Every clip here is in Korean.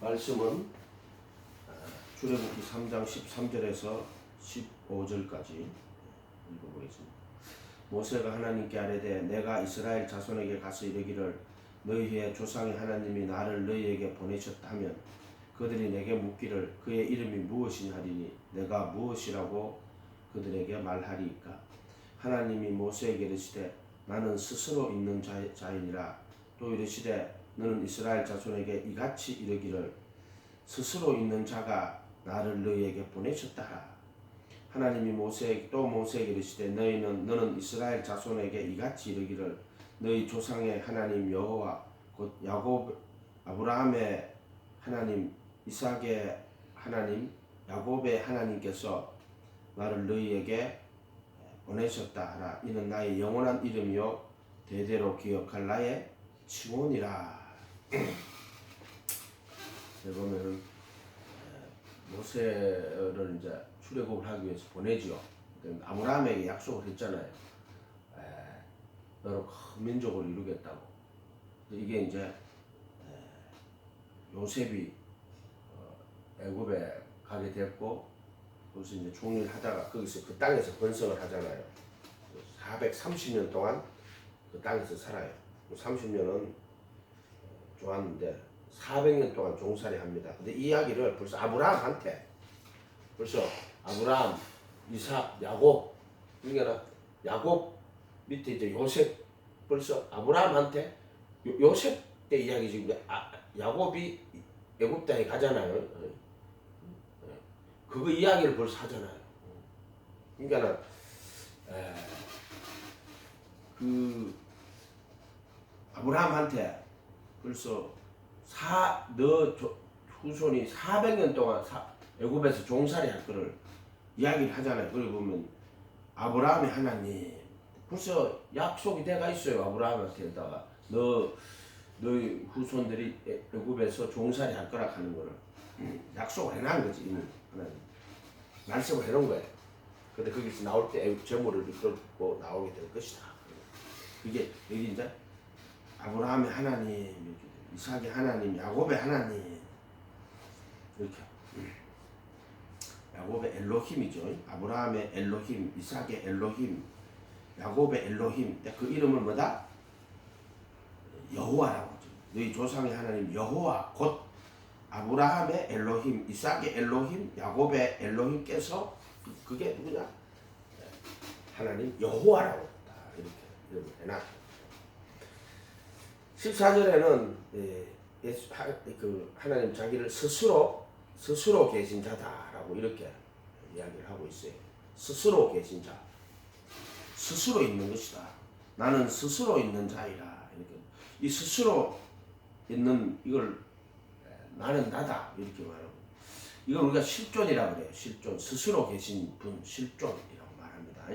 말씀은 출애굽기 3장 13절에서 15절까지 읽어보겠습니다. 모세가 하나님께 아뢰되 내가 이스라엘 자손에게 가서 이르기를 너희의 조상의 하나님이 나를 너희에게 보내셨다 하면 그들이 내게 묻기를 그의 이름이 무엇이냐 하리니 내가 무엇이라고 그들에게 말하리이까. 하나님이 모세에게 이르시되 나는 스스로 있는 자이니라. 또 이르시되 너는 이스라엘 자손에게 이같이 이르기를 스스로 있는 자가 나를 너희에게 보내셨다 하라. 하나님이 모세에게 이르시되 너는 이스라엘 자손에게 이같이 이르기를 너희 조상의 하나님 여호와 곧 야곱 아브라함의 하나님 이삭의 하나님 야곱의 하나님께서 나를 너희에게 보내셨다 하라. 이는 나의 영원한 이름이요 대대로 기억할 나의 칭호니라. 보면은 모세를 이제 출애굽을 하기 위해서 보내지요. 아브라함에게 약속을 했잖아요. 너는 큰 민족을 이루겠다고. 이게 이제 요셉이 애굽에 가게 됐고 거기서 이제 종일 하다가 거기서 그 땅에서 번성을 하잖아요. 430년 동안 그 땅에서 살아요. 30년은 좋았는데 400년 동안 종살이 합니다. 근데 이 이야기를 벌써 아브라함한테 아브라함, 이삭, 야곱 그러니까 야곱 밑에 이제 요셉 벌써 아브라함한테 요셉 때 이야기 지금 야곱이 애굽 땅에 가잖아요. 그거 이야기를 벌써 하잖아요. 그러니까는 그 아브라함한테 벌써 너 후손이 400년 동안 애굽에서 종살이 할 거를 이야기를 하잖아요. 그리고 보면 아브라함의 하나님 벌써 약속이 돼가 있어요. 아브라함한테다가 너희 후손들이 애굽에서 종살이 할 거라 하는 거를 약속을 해놓은 거지. 이미 하나님 말씀을 해놓은 거예요. 근데 거기서 나올 때 애굽 제물을 이끌고 나오게 될 것이다. 이게 여기 이제 아브라함의 하나님, 이삭의 하나님, 야곱의 하나님 이렇게 야곱의 엘로힘이죠. 아브라함의 엘로힘, 이삭의 엘로힘, 야곱의 엘로힘. 그 이름을 뭐다? 여호와라고 하죠. 너희 조상의 하나님 여호와 곧 아브라함의 엘로힘, 이삭의 엘로힘, 야곱의 엘로힘께서 그게 누구냐? 하나님 여호와라고 한다. 이렇게 이름을 해놨다. 14절에는 하나님 자기를 스스로 계신 자다라고 이렇게 이야기를 하고 있어요. 스스로 계신 자, 스스로 있는 것이다. 나는 스스로 있는 자이라. 이렇게 이 스스로 있는 이걸 나는 나다 이렇게 말하고 이걸 우리가 실존이라고 그래요. 실존, 스스로 계신 분 실존이라고 말합니다.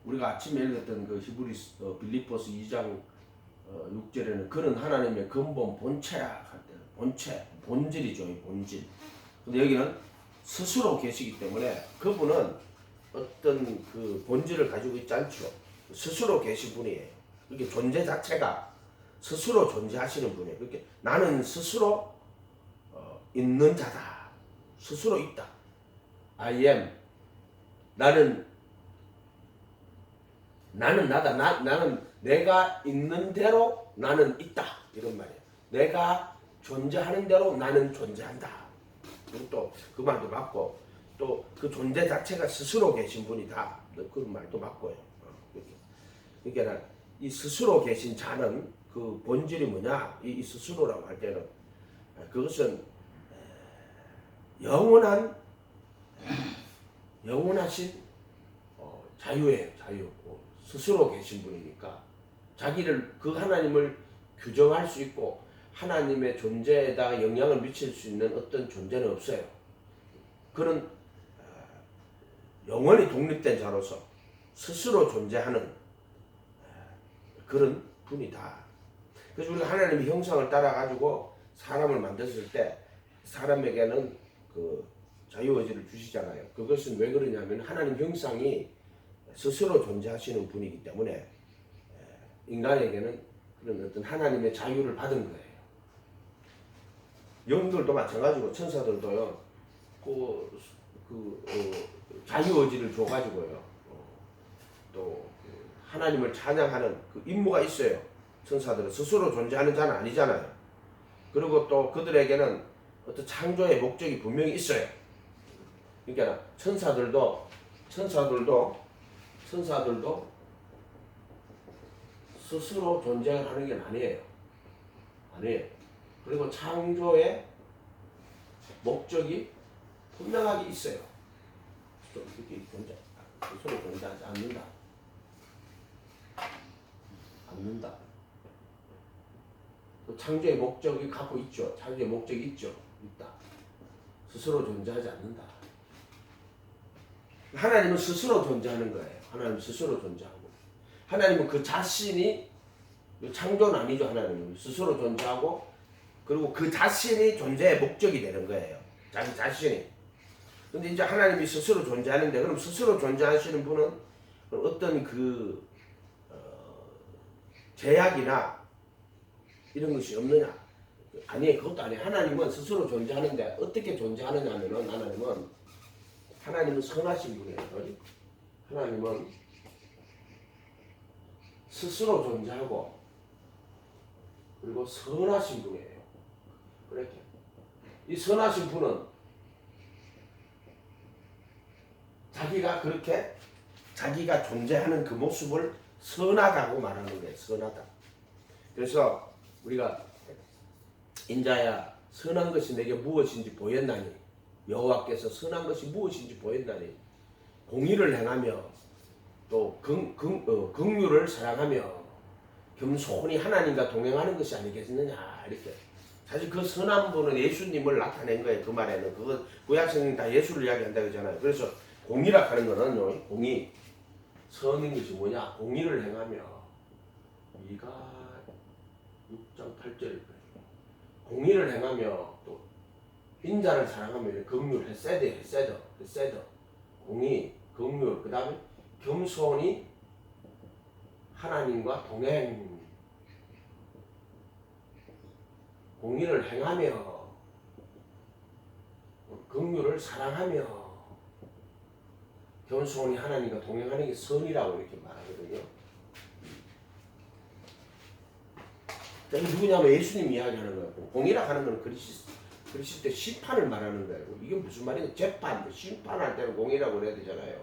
우리가 아침에 읽었던 그 빌립보서 2장 6절에는 그는 하나님의 근본 본체라 할 때는 본체, 본질이죠. 본질. 근데 여기는 스스로 계시기 때문에 그분은 어떤 그 본질을 가지고 있지 않죠. 스스로 계신 분이에요. 이렇게 존재 자체가 스스로 존재하시는 분이에요. 그렇게 나는 스스로 있는 자다. 스스로 있다. I am. 나는 나다. 나는 내가 있는 대로 나는 있다. 이런 말이에요. 내가 존재하는 대로 나는 존재한다. 그리고 또 그 말도 맞고 또 그 존재 자체가 스스로 계신 분이다. 그 말도 맞고요. 그러니까 이 스스로 계신 자는 그 본질이 뭐냐? 이 스스로라고 할 때는 그것은 영원하신 자유예요. 자유. 스스로 계신 분이니까 자기를 그 하나님을 규정할 수 있고 하나님의 존재에다 영향을 미칠 수 있는 어떤 존재는 없어요. 그는 영원히 독립된 자로서 스스로 존재하는 그런 분이다. 그래서 우리가 하나님의 형상을 따라 가지고 사람을 만들었을 때 사람에게는 그 자유의지를 주시잖아요. 그것은 왜 그러냐면 하나님 형상이 스스로 존재하시는 분이기 때문에 인간에게는 그런 어떤 하나님의 자유를 받은 거예요. 영들도 마찬가지고 천사들도요. 자유의지를 줘가지고요. 또 하나님을 찬양하는 그 임무가 있어요. 천사들은 스스로 존재하는 자는 아니잖아요. 그리고 또 그들에게는 어떤 창조의 목적이 분명히 있어요. 그러니까 천사들도 스스로 존재를 하는 게 아니에요. 그리고 창조의 목적이 분명하게 있어요. 좀 이렇게 스스로 존재하지 않는다. 또 창조의 목적이 갖고 있죠. 창조의 목적이 있다. 스스로 존재하지 않는다. 하나님은 스스로 존재하는 거예요. 하나님은 스스로 존재하고, 하나님은 그 자신이, 창조는 아니죠. 하나님은 스스로 존재하고, 그리고 그 자신이 존재의 목적이 되는 거예요. 자기 자신이. 근데 이제 하나님이 스스로 존재하는데, 그럼 스스로 존재하시는 분은 어떤 제약이나 이런 것이 없느냐? 아니, 그것도 아니에요. 하나님은 스스로 존재하는데 어떻게 존재하느냐면은, 하나님은 선하신 분이에요. 하나님은 스스로 존재하고, 그리고 선하신 분이에요. 그렇게 이 선하신 분은 자기가 존재하는 그 모습을 선하다고 말하는 거예요. 선하다. 그래서 우리가 인자야 선한 것이 내게 무엇인지 보였나니, 여호와께서 선한 것이 무엇인지 보였나니, 공의를 행하며 또 긍휼을 사랑하며 겸손히 하나님과 동행하는 것이 아니겠느냐. 이렇게 사실 그 선한 분은 예수님을 나타낸 거예요. 그 말에는 그건 구약성경 다 예수를 이야기한다고 하잖아요. 그래서 공의라 하는 거는 공의, 선인 것이 뭐냐? 공의를 행하며, 미가 6장 8절일 거예요. 공의를 행하며 또 인자를 사랑하며, 긍휼, 헤세드, 공의, 긍휼, 그 다음에 겸손히 하나님과 동행, 공의를 행하며 긍휼을 사랑하며 겸손히 하나님과 동행하는 게 선이라고 이렇게 말하거든요. 이게 누구냐면 예수님 이야기하는 거예요. 공의라 하는 건 그리스도 심판을 말하는 거예요. 이게 무슨 말이냐? 재판, 심판할 때는 공의라고 그래야 되잖아요.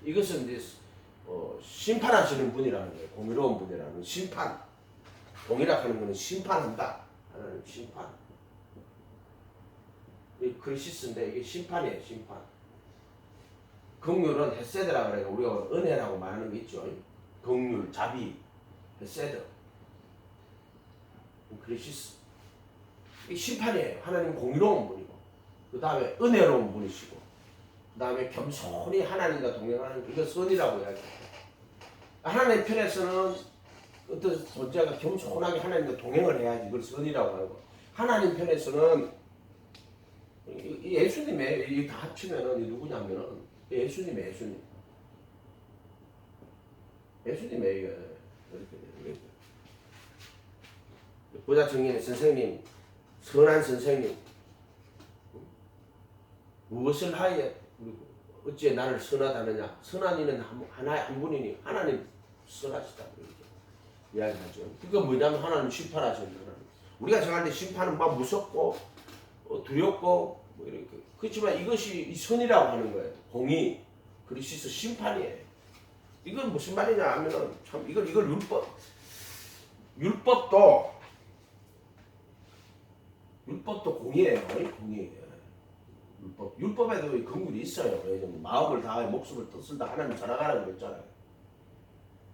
이것은 이제 심판하시는 분이라는 거예요. 공의로운 분이라는 심판. 공의라 하는 것은 심판한다. 하나님 심판. 이 그리시스인데 이게 심판이에요. 심판. 긍휼은 헤세드라고 그래요. 우리가 은혜라고 말하는 게 있죠. 긍휼, 자비, 헤세드. 그리시스. 이 심판이에요. 하나님 공의로운 분이고, 그 다음에 은혜로운 분이시고, 그 다음에 겸손히 하나님과 동행하는, 이거 선이라고 이야기해요. 하나님 편에서는 어떤 존재가 겸손하게 하나님과 동행을 해야지 그걸 선이라고 하고, 하나님 편에서는 예수님의, 이 다 합치면은 누구냐면은 예수님의 이렇게 보자 정인의 선생님, 선한 선생님, 무엇을 하여 어찌 나를 선하다느냐? 선한 이는 하나의 한 분이니 하나님 선하시다. 이렇게 이야기하죠. 그거 뭐냐면 하나님 심판하시는 거는, 우리가 생각할 때 심판은 막 무섭고 두렵고 뭐 이렇게, 그렇지만 이것이 이 선이라고 하는 거예요. 공의, 그리스도 심판이에요. 이건 무슨 말이냐 하면은 참 이걸 율법도 공의예요. 공의예요. 율법에도 긍휼이 있어요. 마음을 다해 목숨을 뜻을 다 하나님 사랑하라고 그랬잖아요.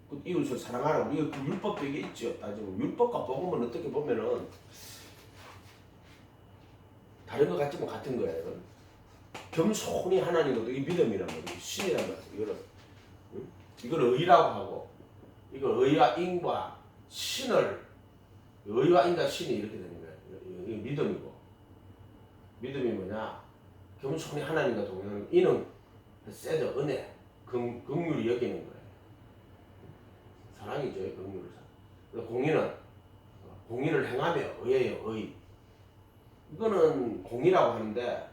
그 이웃을 사랑하라고. 이거 그 율법도 이게 있죠. 따지면 율법과 복음은 어떻게 보면은 다른 것 같지만 같은 거예요. 겸손히 하나님도 이 믿음이란 말이에요. 신이란 말이에요. 이걸 의라고 하고, 이걸 의와 인과 신을, 의와 인과 신이 이렇게 되는 거예요. 이게 믿음이고, 믿음이 뭐냐? 겸손히 하나님과 동행하는, 이는 세드, 은혜, 긍휼이 여기는 거예요. 사랑이죠. 긍휼을. 공의는 공의를 행하며, 의예요. 의. 이거는 공이라고 하는데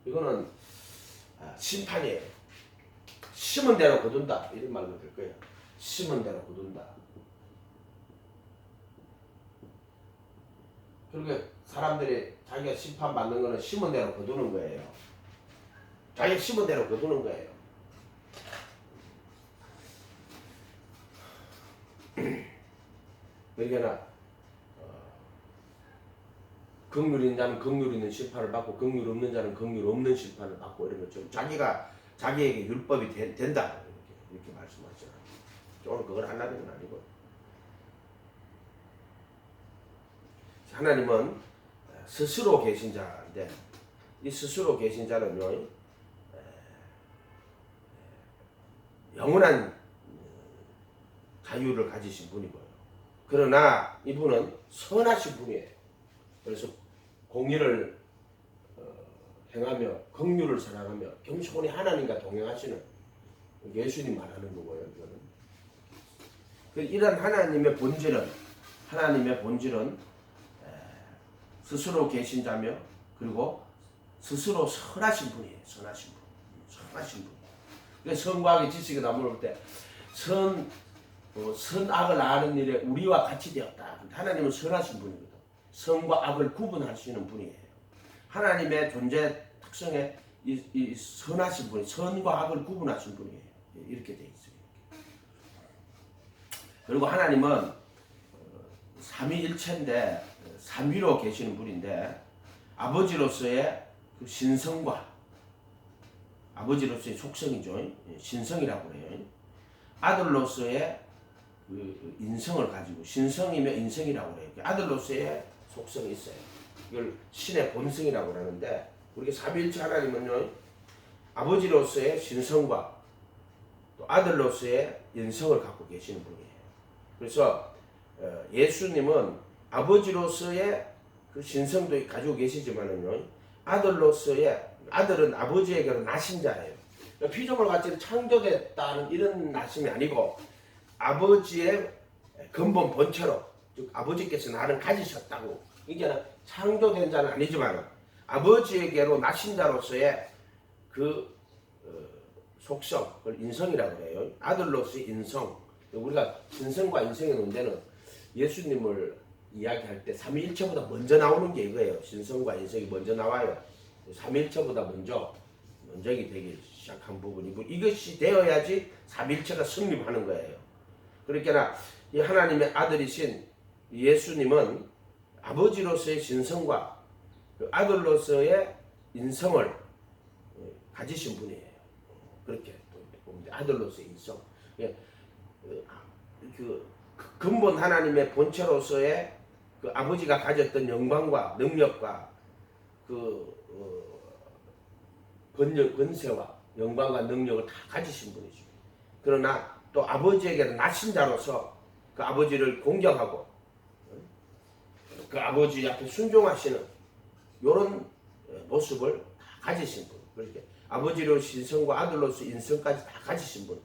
이거는 심판이에요. 심은 대로 거둔다 이런 말로 될 거예요. 심은 대로 거둔다. 그러니까 사람들이 자기가 심판받는 거는 심은 대로 거두는 거예요. 자기가 심은 대로 거두는 거예요. 그러니까 긍휼 있는 자는 긍휼 있는 심판을 받고 긍휼 없는 자는 긍휼 없는 심판을 받고 이런 거죠. 자기가 자기에게 율법이 된다 이렇게 말씀하잖아요. 오늘 그걸 하려는 건 아니고 하나님은 스스로 계신 자인데 이 스스로 계신 자는요 영원한 자유를 가지신 분이고요. 그러나 이분은 선하신 분이에요. 그래서 공의를 행하며 긍휼을 사랑하며 겸손히 하나님과 동행하시는 예수님 말하는 거고요. 이거는 이런 하나님의 본질은 스스로 계신 자며 그리고 스스로 선하신 분이에요. 선하신 분. 그래서 선과 악의 지식이 나무를 때 선악을 아는 일에 우리와 같이 되었다. 하나님은 선하신 분이거든. 선과 악을 구분할 수 있는 분이에요. 하나님의 존재 특성에 이 선하신 분이 선과 악을 구분하신 분이에요. 이렇게 돼 있어요. 그리고 하나님은 삼위일체인데 삼위로 계시는 분인데 아버지로서의 그 신성과 아버지로서의 속성이죠. 신성이라고 그래요. 아들로서의 그 인성을 가지고 신성이며 인성이라고 그래요. 아들로서의 속성이 있어요. 이걸 신의 본성이라고 하는데 우리가 삼위일체 하나님은요 아버지로서의 신성과 또 아들로서의 인성을 갖고 계시는 분이에요. 그래서 예수님은 아버지로서의 그 신성도 가지고 계시지만은요 아들은 아버지에게로 나신 자예요. 피조물 같이 창조됐다는 이런 나심이 아니고 아버지의 근본 본체로 즉 아버지께서 나를 가지셨다고 이게 창조된 자는 아니지만 아버지에게로 나신 자로서의 그 속성 그걸 인성이라고 해요. 아들로서의 인성 우리가 신성과 인성의 문제는 예수님을 이야기할 때 삼위일체보다 먼저 나오는 게 이거예요. 신성과 인성이 먼저 나와요. 삼위일체보다 먼저기 되기 시작한 부분이고 이것이 되어야지 삼위일체가 성립하는 거예요. 그러니까 이 하나님의 아들이신 예수님은 아버지로서의 신성과 그 아들로서의 인성을 가지신 분이에요. 그렇게 아들로서의 인성. 그 근본 하나님의 본체로서의 그 아버지가 가졌던 영광과 능력과 그 권세와 영광과 능력을 다 가지신 분이죠. 그러나 또 아버지에게는 나신 자로서 그 아버지를 공경하고 그 아버지 앞에 순종하시는 이런 모습을 다 가지신 분. 그렇게 아버지로 신성과 아들로서 인성까지 다 가지신 분.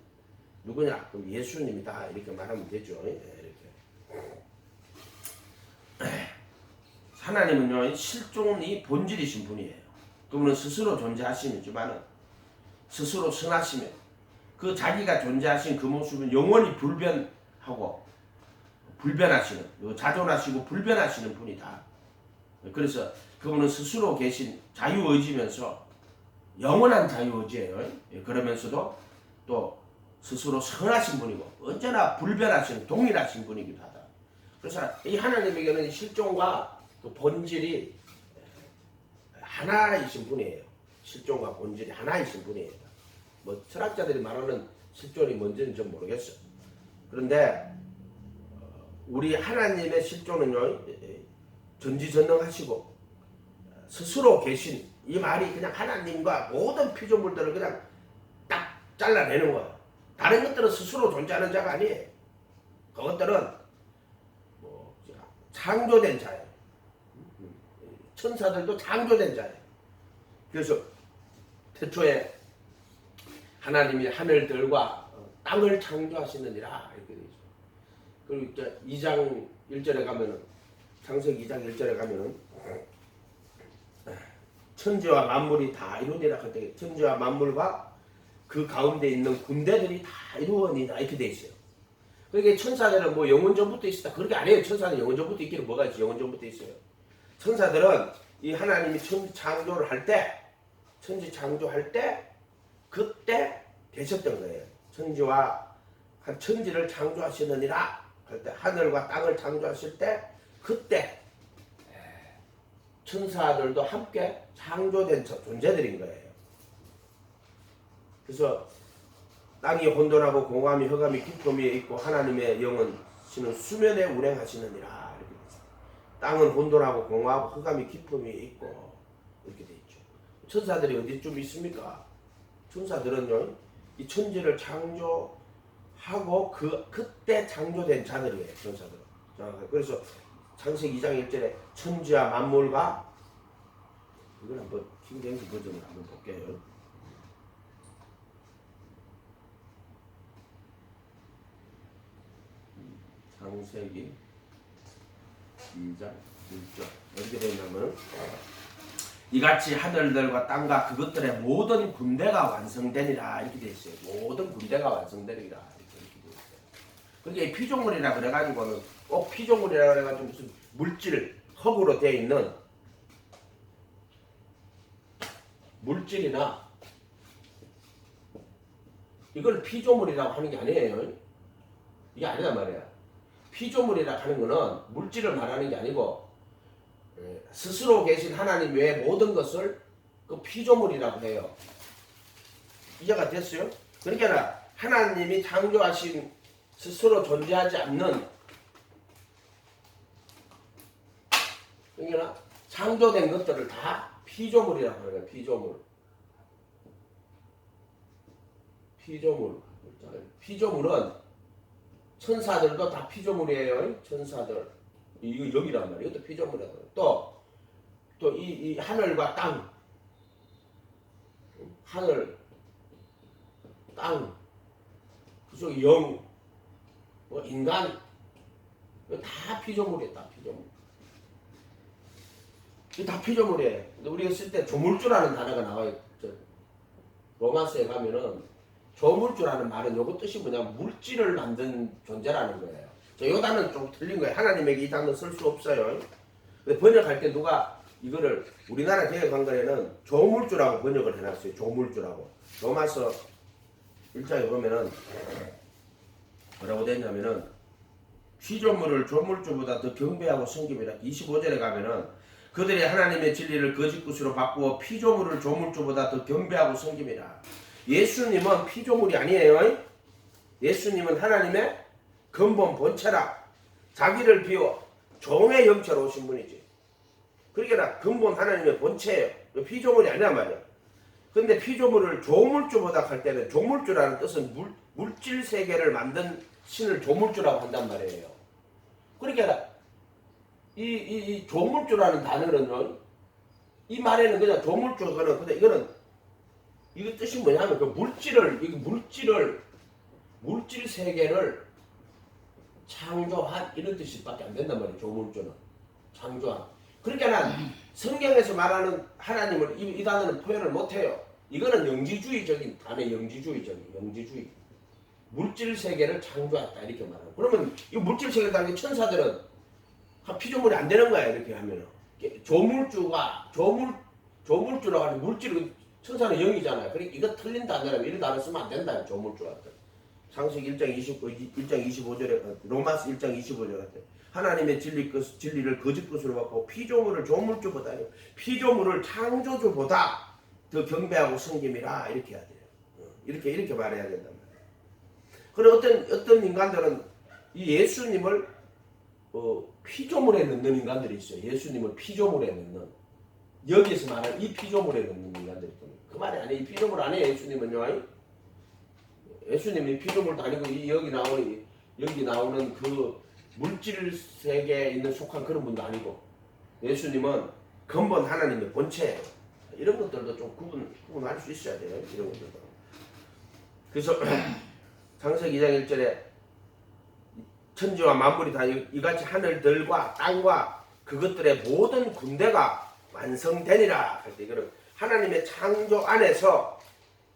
누구냐? 그럼 예수님이다. 이렇게 말하면 되죠. 이렇게. 하나님은요 실존이 본질이신 분이에요. 그분은 스스로 존재하시지만은 스스로 선하시며 그 자기가 존재하신 그 모습은 영원히 불변하시는 자존하시고 불변하시는 분이다. 그래서 그분은 스스로 계신 자유의지면서 영원한 자유의지예요. 그러면서도 또 스스로 선하신 분이고 언제나 불변하신 동일하신 분이기도 하다. 그래서 이 하나님에게는 실존과 그 본질이 하나이신 분이에요. 실존과 본질이 하나이신 분이에요. 뭐 철학자들이 말하는 실존이 뭔지는 좀 모르겠어요. 그런데 우리 하나님의 실존은요 전지전능하시고 스스로 계신 이 말이 그냥 하나님과 모든 피조물들을 그냥 딱 잘라내는 거예요. 다른 것들은 스스로 존재하는 자가 아니에요. 그것들은 뭐 창조된 자예요. 천사들도 창조된 자예요. 그래서 태초에 하나님이 하늘들과 땅을 창조하시느니라 이렇게 되어 있어요. 그리고 이제 2장 1절에 가면은 창세기 2장 1절에 가면은 천지와 만물이 다 이루니라 할 때 천지와 만물과 그 가운데 있는 군대들이 다 이루어니라 이렇게 돼 있어요. 그러니까 천사들은 뭐 영원 전부터 있었다 그렇게 아니에요. 천사는 영원 전부터 있기는 뭐가 있지? 영원 전부터 있어요. 천사들은 이 하나님이 천지 창조를 할 때, 천지 창조할 때 그때 계셨던 거예요. 천지를 창조하시느니라 할 때, 하늘과 땅을 창조하실 때 그때 천사들도 함께 창조된 존재들인 거예요. 그래서 땅이 혼돈하고 공함이 흑암이 깊음이 있고 하나님의 영은 신은 수면에 운행하시느니라 이렇게 돼 있어요. 땅은 혼돈하고 공허하고 흑암이 깊음이 있고 이렇게 돼 있죠. 천사들이 어디쯤 있습니까? 천사들은요 이 천지를 창조하고 그때 창조된 자들이에요. 천사들은. 그래서 창세기 2장 1절에 천지와 만물과 이걸 한번 킹제임스 버전으로 한번 볼게요. 창세기 2장 1절 어떻게 되냐면 이같이 하늘들과 땅과 그것들의 모든 군대가 완성되니라 이렇게 되어 있어요. 모든 군대가 완성되리라 이렇게 되어 있어요. 그러니까 피조물이라 그래가지고는 꼭 피조물이라 그래가지고 무슨 물질 흙으로 되어 있는 물질이나 이걸 피조물이라고 하는 게 아니에요. 이게 아니란 말이야. 피조물이라 하는 거는 물질을 말하는 게 아니고 스스로 계신 하나님 외의 모든 것을 그 피조물이라고 해요. 이해가 됐어요? 그러니까 하나님이 창조하신 스스로 존재하지 않는 그러니까 창조된 것들을 다 피조물이라고 하는 거예요. 피조물은 천사들도 다 피조물이에요. 천사들 이거 여기란 말이에요. 이것도 피조물이에요. 또 이 하늘과 땅, 하늘, 땅, 그쪽 영, 뭐 인간, 다 피조물이에요. 다 피조물. 다 피조물이에요. 근데 우리가 쓸 때 조물주라는 단어가 나와요. 로마서에 가면은 조물주라는 말은 요거 뜻이 뭐냐면 물질을 만든 존재라는 거예요. 요 단어는 좀 틀린 거예요. 하나님에게 이 단어 쓸 수 없어요. 근데 번역할 때 누가 이거를 우리나라 개혁한글에는 조물주라고 번역을 해놨어요. 조물주라고. 로마서 1장에 보면은 뭐라고 되냐면은 피조물을 조물주보다 더 경배하고 섬김이라. 25절에 가면은 그들이 하나님의 진리를 거짓굿으로 바꾸어 피조물을 조물주보다 더 경배하고 섬김이라. 예수님은 피조물이 아니에요. 예수님은 하나님의 근본 본체라. 자기를 비워 종의 형체로 오신 분이지. 그러니까 근본 하나님의 본체예요. 피조물이 아니란 말이야. 근데 피조물을 조물주보다 할 때는 조물주라는 뜻은 물질 세계를 만든 신을 조물주라고 한단 말이에요. 그러니까 이 조물주라는 단어는 이 말에는 그냥 조물주는 근데 이거 뜻이 뭐냐면 그 물질 세계를 창조한 이런 뜻밖에 안 된단 말이에요. 조물주는 창조한. 그러니까 성경에서 말하는 하나님을 이 단어는 표현을 못해요. 이거는 영지주의적인 단어, 영지주의. 물질 세계를 창조했다 이렇게 말하고. 그러면 이 물질 세계라는 게 천사들은 피조물이 안 되는 거야 이렇게 하면은. 조물주라고 하는 물질 천사는 영이잖아요. 그러니까 이거 틀린 단어라면 이런 단어 쓰면 안 된다. 조물주한테. 창세기 1장 25절에 로마서 1장 25절 같아. 하나님의 진리를 거짓것으로 받고 피조물을 조물주보다 피조물을 창조주보다 더 경배하고 섬김이라 이렇게 해야 돼요. 이렇게 말해야 된단 말이에요. 그리고 어떤 인간들은 이 예수님을 피조물에 넣는 인간들이 있어요. 예수님을 피조물에 넣는 여기에서 말하는 이 피조물에 넣는 인간들이 있거든요. 그 말이 아니에요. 이 피조물 아니에요. 예수님은요. 예수님이 피조물도 아니고 여기 나오는 그 물질 세계에 있는 속한 그런 분도 아니고 예수님은 근본 하나님의 본체예요. 이런 것들도 좀 구분할 수 있어야 돼요. 이런 것들도. 그래서 창세기 2장 1절에 천지와 만물이 다 이같이 하늘들과 땅과 그것들의 모든 군대가 완성되니라 할 때 이거는 하나님의 창조 안에서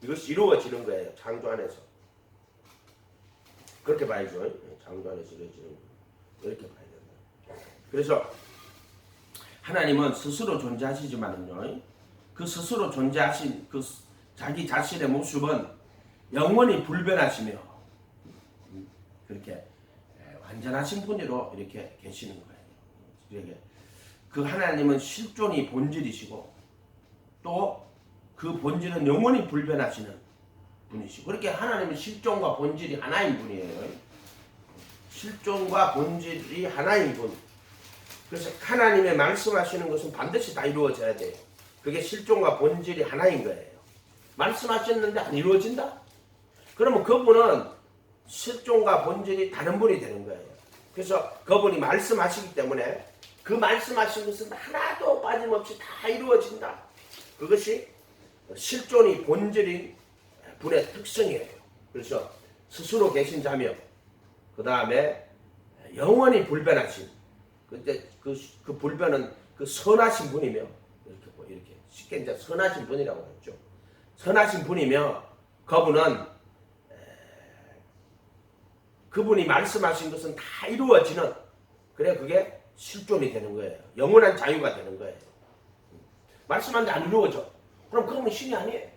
이것이 이루어지는 거예요. 창조 안에서. 그렇게 봐야죠. 창조 안에서 이루어지는 거예요. 이렇게 봐야 된다. 그래서 하나님은 스스로 존재하시지만은요, 그 스스로 존재하신 그 자기 자신의 모습은 영원히 불변하시며 그렇게 완전하신 분으로 이렇게 계시는 거예요. 그 하나님은 실존이 본질이시고 또 그 본질은 영원히 불변하시는 분이시고, 그렇게 하나님은 실존과 본질이 하나인 분이에요. 실존과 본질이 하나인 분. 그래서 하나님의 말씀하시는 것은 반드시 다 이루어져야 돼요. 그게 실존과 본질이 하나인 거예요. 말씀하셨는데 안 이루어진다? 그러면 그분은 실존과 본질이 다른 분이 되는 거예요. 그래서 그분이 말씀하시기 때문에 그 말씀하신 것은 하나도 빠짐없이 다 이루어진다. 그것이 실존이 본질인 분의 특성이에요. 그래서 스스로 계신 자며 그 다음에 영원히 불변하신, 근데 그 불변은 그 선하신 분이며, 이렇게 쉽게 이제 선하신 분이라고 했죠. 선하신 분이며 그분이 말씀하신 것은 다 이루어지는, 그래 그게 실존이 되는 거예요. 영원한 자유가 되는 거예요. 말씀하는데 안 이루어져. 그럼 그분은 신이 아니에요.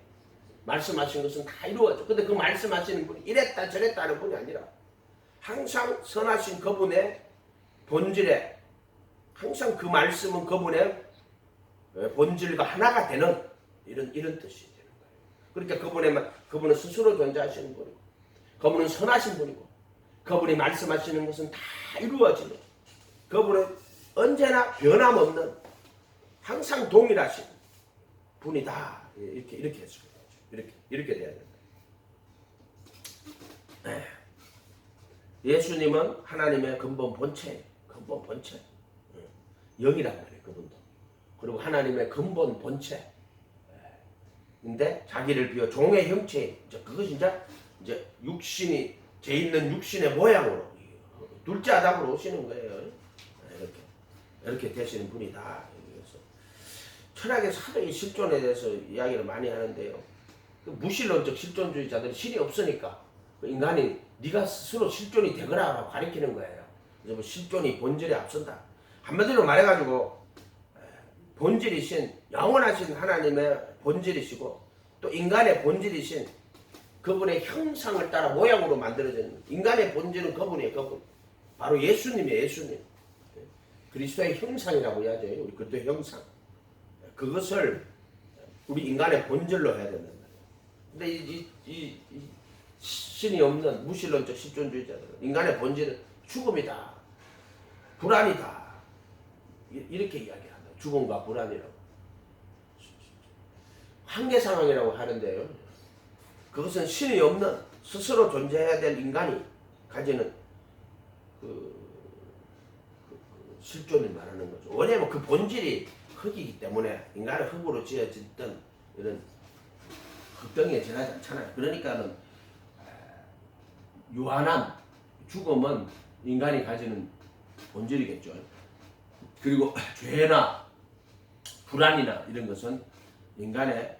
말씀하신 것은 다 이루어져. 근데 그 말씀하시는 분이 이랬다 저랬다 하는 분이 아니라 항상 선하신 그분의 본질에, 항상 그 말씀은 그분의 본질과 하나가 되는 이런 뜻이 되는 거예요. 그러니까 그분은 스스로 존재하시는 분이고, 그분은 선하신 분이고, 그분이 말씀하시는 것은 다 이루어지는, 그분은 언제나 변함없는 항상 동일하신 분이다. 이렇게 했습니다. 이렇게 돼야 된다. 네. 예수님은 하나님의 근본 본체. 영이란 말이에요, 그분도. 그리고 하나님의 근본 본체. 근데 자기를 비워 종의 형체, 그것이 이제 육신이, 죄 있는 육신의 모양으로, 둘째 아담으로 오시는 거예요. 이렇게 되시는 분이다. 그래서 철학의 사도의 실존에 대해서 이야기를 많이 하는데요. 그 무신론적 실존주의자들이 신이 없으니까 그 인간이 네가 스스로 실존이 되거라라고 가리키는 거예요. 그래서 뭐 실존이 본질에 앞선다. 한마디로 말해가지고 본질이신, 영원하신 하나님의 본질이시고 또 인간의 본질이신 그분의 형상을 따라 모양으로 만들어진 인간의 본질은 그분이에요. 그분. 바로 예수님이에요. 예수님. 그리스도의 형상이라고 해야죠. 우리 그리스도의 형상. 그것을 우리 인간의 본질로 해야 된단 말이에요. 근데 이 신이 없는 무신론적 실존주의자들은 인간의 본질은 죽음이다, 불안이다, 이렇게 이야기한다. 죽음과 불안이라고. 한계 상황이라고 하는데요. 그것은 신이 없는 스스로 존재해야 될 인간이 가지는 실존을 말하는 거죠. 왜냐하면 그 본질이 흙이기 때문에 인간은 흙으로 지어졌던 이런 흙덩이에 지나지 않잖아요. 그러니까는 유한함, 죽음은 인간이 가지는 본질이겠죠. 그리고 죄나 불안이나 이런 것은 인간의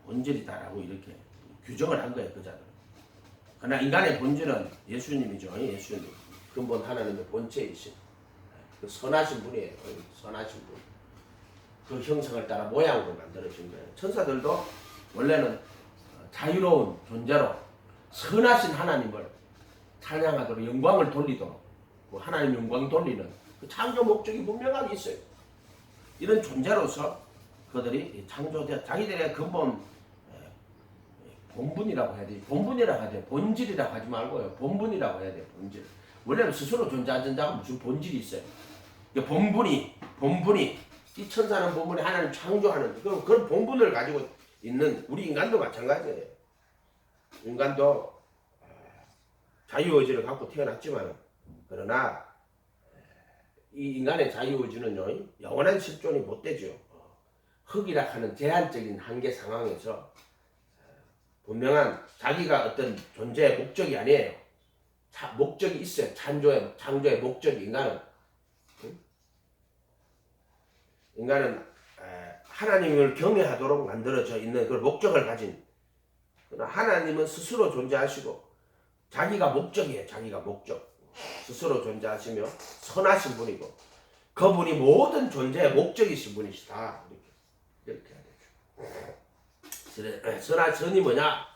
본질이다라고 이렇게 규정을 한 거예요, 그자들은. 그러나 인간의 본질은 예수님이죠. 예수님. 근본 하나님의 본체이신 그 선하신 분이에요. 선하신 분. 그 형상을 따라 모양으로 만들어진 거예요. 천사들도 원래는 자유로운 존재로 선하신 하나님을 찬양하도록, 영광을 돌리도록, 그 하나님 영광 돌리는 그 창조 목적이 분명하게 있어요. 이런 존재로서 그들이 창조되어 자기들의 근본 본분이라고 해야 돼. 본분이라고 해야 돼. 본질이라고 하지 말고요. 본분이라고 해야 돼. 본질. 원래는 스스로 존재하는 자가 무슨 본질이 있어요. 본분이 이 천사는 본분이 하나님 창조하는 그런 본분을 가지고 있는 우리 인간도 마찬가지예요. 인간도 자유의지를 갖고 태어났지만, 그러나 이 인간의 자유의지는요, 영원한 실존이 못 되죠. 흑이라 하는 제한적인 한계 상황에서 분명한 자기가 어떤 존재의 목적이 아니에요. 목적이 있어요. 창조의 목적이. 인간은 인간은 하나님을 경외하도록 만들어져 있는 그 목적을 가진, 그러나 하나님은 스스로 존재하시고 자기가 목적이에요. 자기가 목적. 스스로 존재하시며 선하신 분이고 그분이 모든 존재의 목적이신 분이시다. 이렇게 해야 되죠. 선이 뭐냐?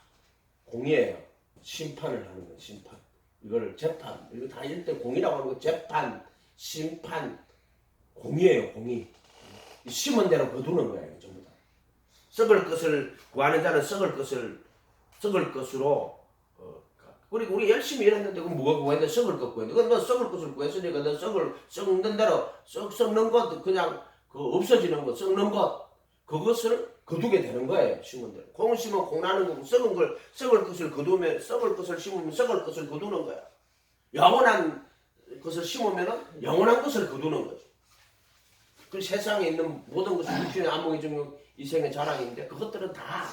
공의예요. 심판을 하는 건 심판. 이거를 재판. 이거 다 이럴 때 공의라고 하는 거 재판, 심판, 공의예요. 공의. 심은 대로 거두는 거예요. 전부 다. 썩을 것을 구하는 자는 썩을 것으로 그리고 우리 열심히 일했는데 그럼 뭐가 구했는데 썩을 것 구했는데 그건 너 썩을 것을 구했으니까 너 썩는 대로 썩는 것 그냥 그 없어지는 것 썩는 것 그것을 거두게 되는 거예요. 심은 대로. 콩을 심으면 콩 나는 거고 썩을 것을 거두면 썩을 것을 심으면 썩을 것을 거두는 거야. 영원한 것을 심으면 영원한 것을 거두는 거죠. 그 세상에 있는 모든 것이 육신의 안목의 정욕 이생의 자랑인데 그것들은 다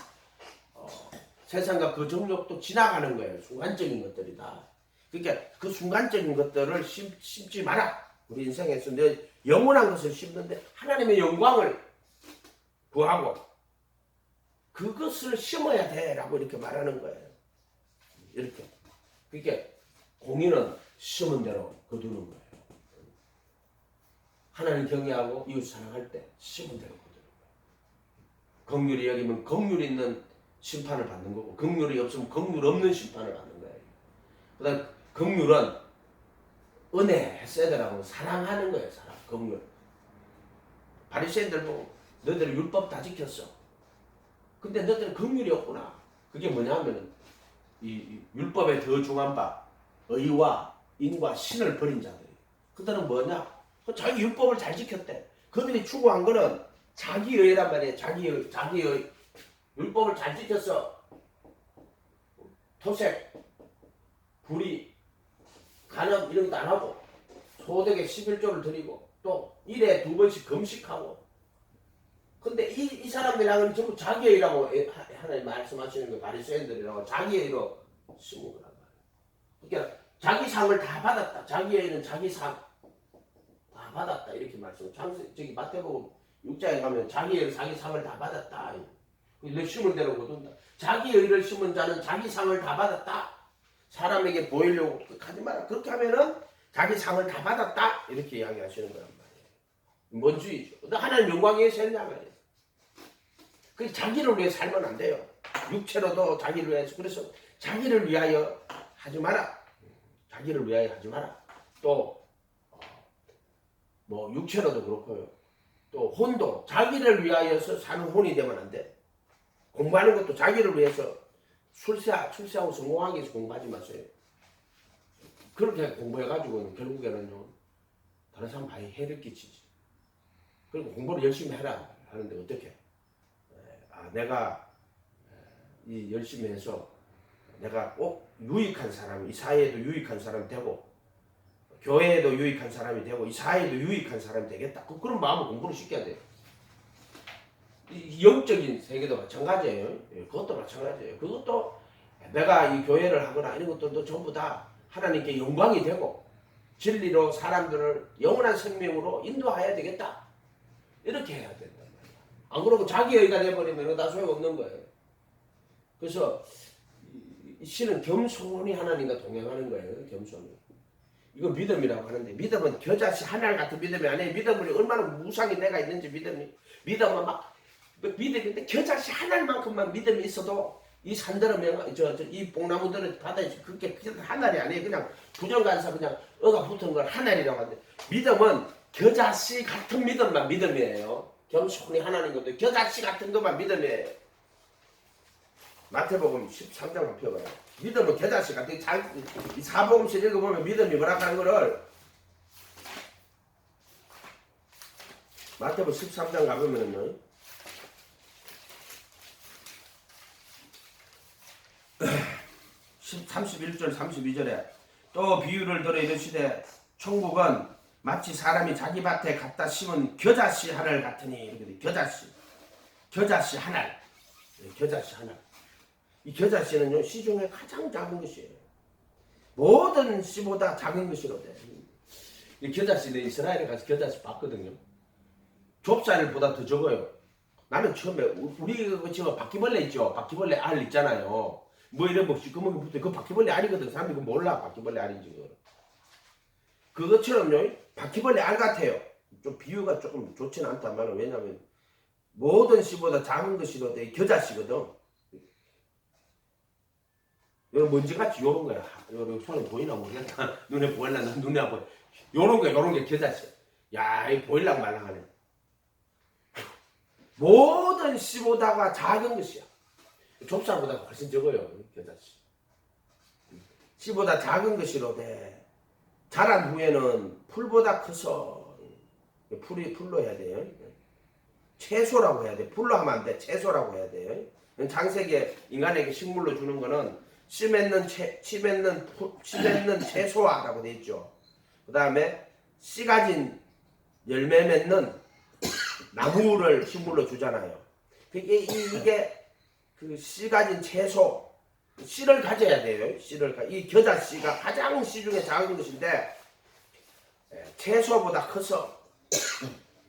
세상과 그 정욕도 지나가는 거예요. 순간적인 것들이다. 그러니까 그 순간적인 것들을 심지 마라. 우리 인생에서 내 영원한 것을 심는데 하나님의 영광을 구하고 그것을 심어야 돼라고 이렇게 말하는 거예요. 이렇게. 그러니까 공의는 심은 대로 거두는 거예요. 하나님 경외하고 이웃 사랑할 때 심은 대로 거두는 거예요. 긍휼히 여기면 긍휼 있는 심판을 받는 거고 긍휼이 없으면 긍휼 없는 심판을 받는 거예요. 그다음 긍휼은 은혜, 헤세드라고 사랑하는 거예요. 사랑, 긍휼. 바리새인들 보고 너희들 율법 다 지켰어. 근데 너희들은 긍휼이 없구나. 그게 뭐냐면은 이 율법의 더 중한 바 의와 인과 신을 버린 자들이. 그들은 뭐냐? 자기 율법을 잘 지켰대. 그들이 추구한 거는 자기의란 말이에요. 자기의 율법을 잘 지켰어. 토색, 불의, 간음 이런 것도 안 하고 소득에 11조를 드리고 또 1에 2번씩 금식하고 근데 이 사람들이랑은 전부 자기의라고 하나님 말씀하시는 거 바리새인들이라고 자기의로 심은 거란 말이에요. 그러니까 자기 상을 다 받았다. 자기의는 자기 상 다 받았다. 이렇게 말씀. 저기 마태복음 6장에 가면 자기의 자기 상을 다 받았다. 내 심은 대로 거둔다. 자기 의를 심은 자는 자기 상을 다 받았다. 사람에게 보이려고 하지 마라. 그렇게 하면은 자기 상을 다 받았다. 이렇게 이야기하시는 거란 말이에요. 뭔주의죠. 근데 하나님 영광에 위해서 했냐 말이에요. 그래서 자기를 위해 살면 안 돼요. 육체로도 자기를 위해서. 그래서 자기를 위하여 하지 마라. 자기를 위하여 하지 마라. 또 뭐 육체로도 그렇고요. 또 혼도 자기를 위하여서 사는 혼이 되면 안 돼. 공부하는 것도 자기를 위해서 출세하고 성공하기 위해서 공부하지 마세요. 그렇게 공부해가지고 결국에는요 다른 사람 많이 해를 끼치지. 그리고 공부를 열심히 해라 하는데 어떻게? 내가 이 열심히 해서 내가 꼭 유익한 사람, 이 사회에도 유익한 사람이 되고 교회에도 유익한 사람이 되고 이 사회에도 유익한 사람이 되겠다. 그런 마음으로 공부를 시켜야 돼요. 이 영적인 세계도 마찬가지예요. 그것도 마찬가지예요. 그것도 내가 이 교회를 하거나 이런 것들도 전부 다 하나님께 영광이 되고 진리로 사람들을 영원한 생명으로 인도해야 되겠다. 이렇게 해야 된단 말이야. 안 그러고 자기의가 돼버리면 다 소용없는 거예요. 그래서 이 신은 겸손히 하나님과 동행하는 거예요. 겸손히. 이거 믿음이라고 하는데 믿음은 겨자씨 하나 같은 믿음이 아니에요. 믿음이 얼마나 무상히 내가 있는지 믿음은 막 믿음인데 겨자씨 하나만큼만 믿음이 있어도 이 산들은 이 뽕나무들은 바다에 그렇게 하늘이 아니에요. 그냥 부정간사 그냥 어가 붙은 걸 하늘이라고 하는데 믿음은 겨자씨 같은 믿음만 믿음이에요. 겸손히 하나님 것도 겨자씨 같은 것만 믿음이에요. 마태복음 13장 한번 펴봐요. 믿음은 겨자씨 같은 이 사복음씩 읽어보면 믿음이 뭐라고 하는 거를 마태복음 13장 가보면은요 31절 32절에 또 비유를 들어 이르시되 천국은 마치 사람이 자기 밭에 갖다 심은 겨자씨 하늘 같으니 이렇게 돼. 겨자씨 하늘. 이 겨자씨는요 씨 중에 가장 작은 것이에요. 모든 씨보다 작은 것이로돼. 이 겨자씨는 이스라엘에 가서 겨자씨 봤거든요. 좁쌀보다 더 적어요. 나는 처음에 우리 저 바퀴벌레 있죠. 바퀴벌레 알 있잖아요. 뭐 이런 뭐 시꺼멓게 붙어. 그 바퀴벌레 알이거든. 사람들이 그거 몰라. 바퀴벌레 알인지 그거. 그것처럼요. 바퀴벌레 알 같아요. 좀 비유가 조금 좋지는 않다만 왜냐면 모든 씨보다 작은 것이로 돼 겨자씨거든. 이거 먼지같이 요런 거야. 요런 손에 보이나 모르겠다. 눈에 보일라 눈에 안 보여. 요런 게 겨자씨. 야, 이 보일랑 말랑하네. 모든 씨보다가 작은 것이야. 좁쌀보다 훨씬 적어요. 겨자씨. 씨보다 작은 것이로되 자란 후에는 풀보다 커서 풀로 해야 돼요. 채소라고 해야 돼. 풀로 하면 안 돼. 채소라고 해야 돼요. 창세기에 인간에게 식물로 주는 거는 씨 맺는 채소화라고 돼 있죠. 그 다음에 씨 가진 열매 맺는 나무를 식물로 주잖아요. 이게 그 씨 가진 채소, 씨를 가져야 돼요. 이 겨자 씨가 가장 씨 중에 작은 것인데 채소보다 커서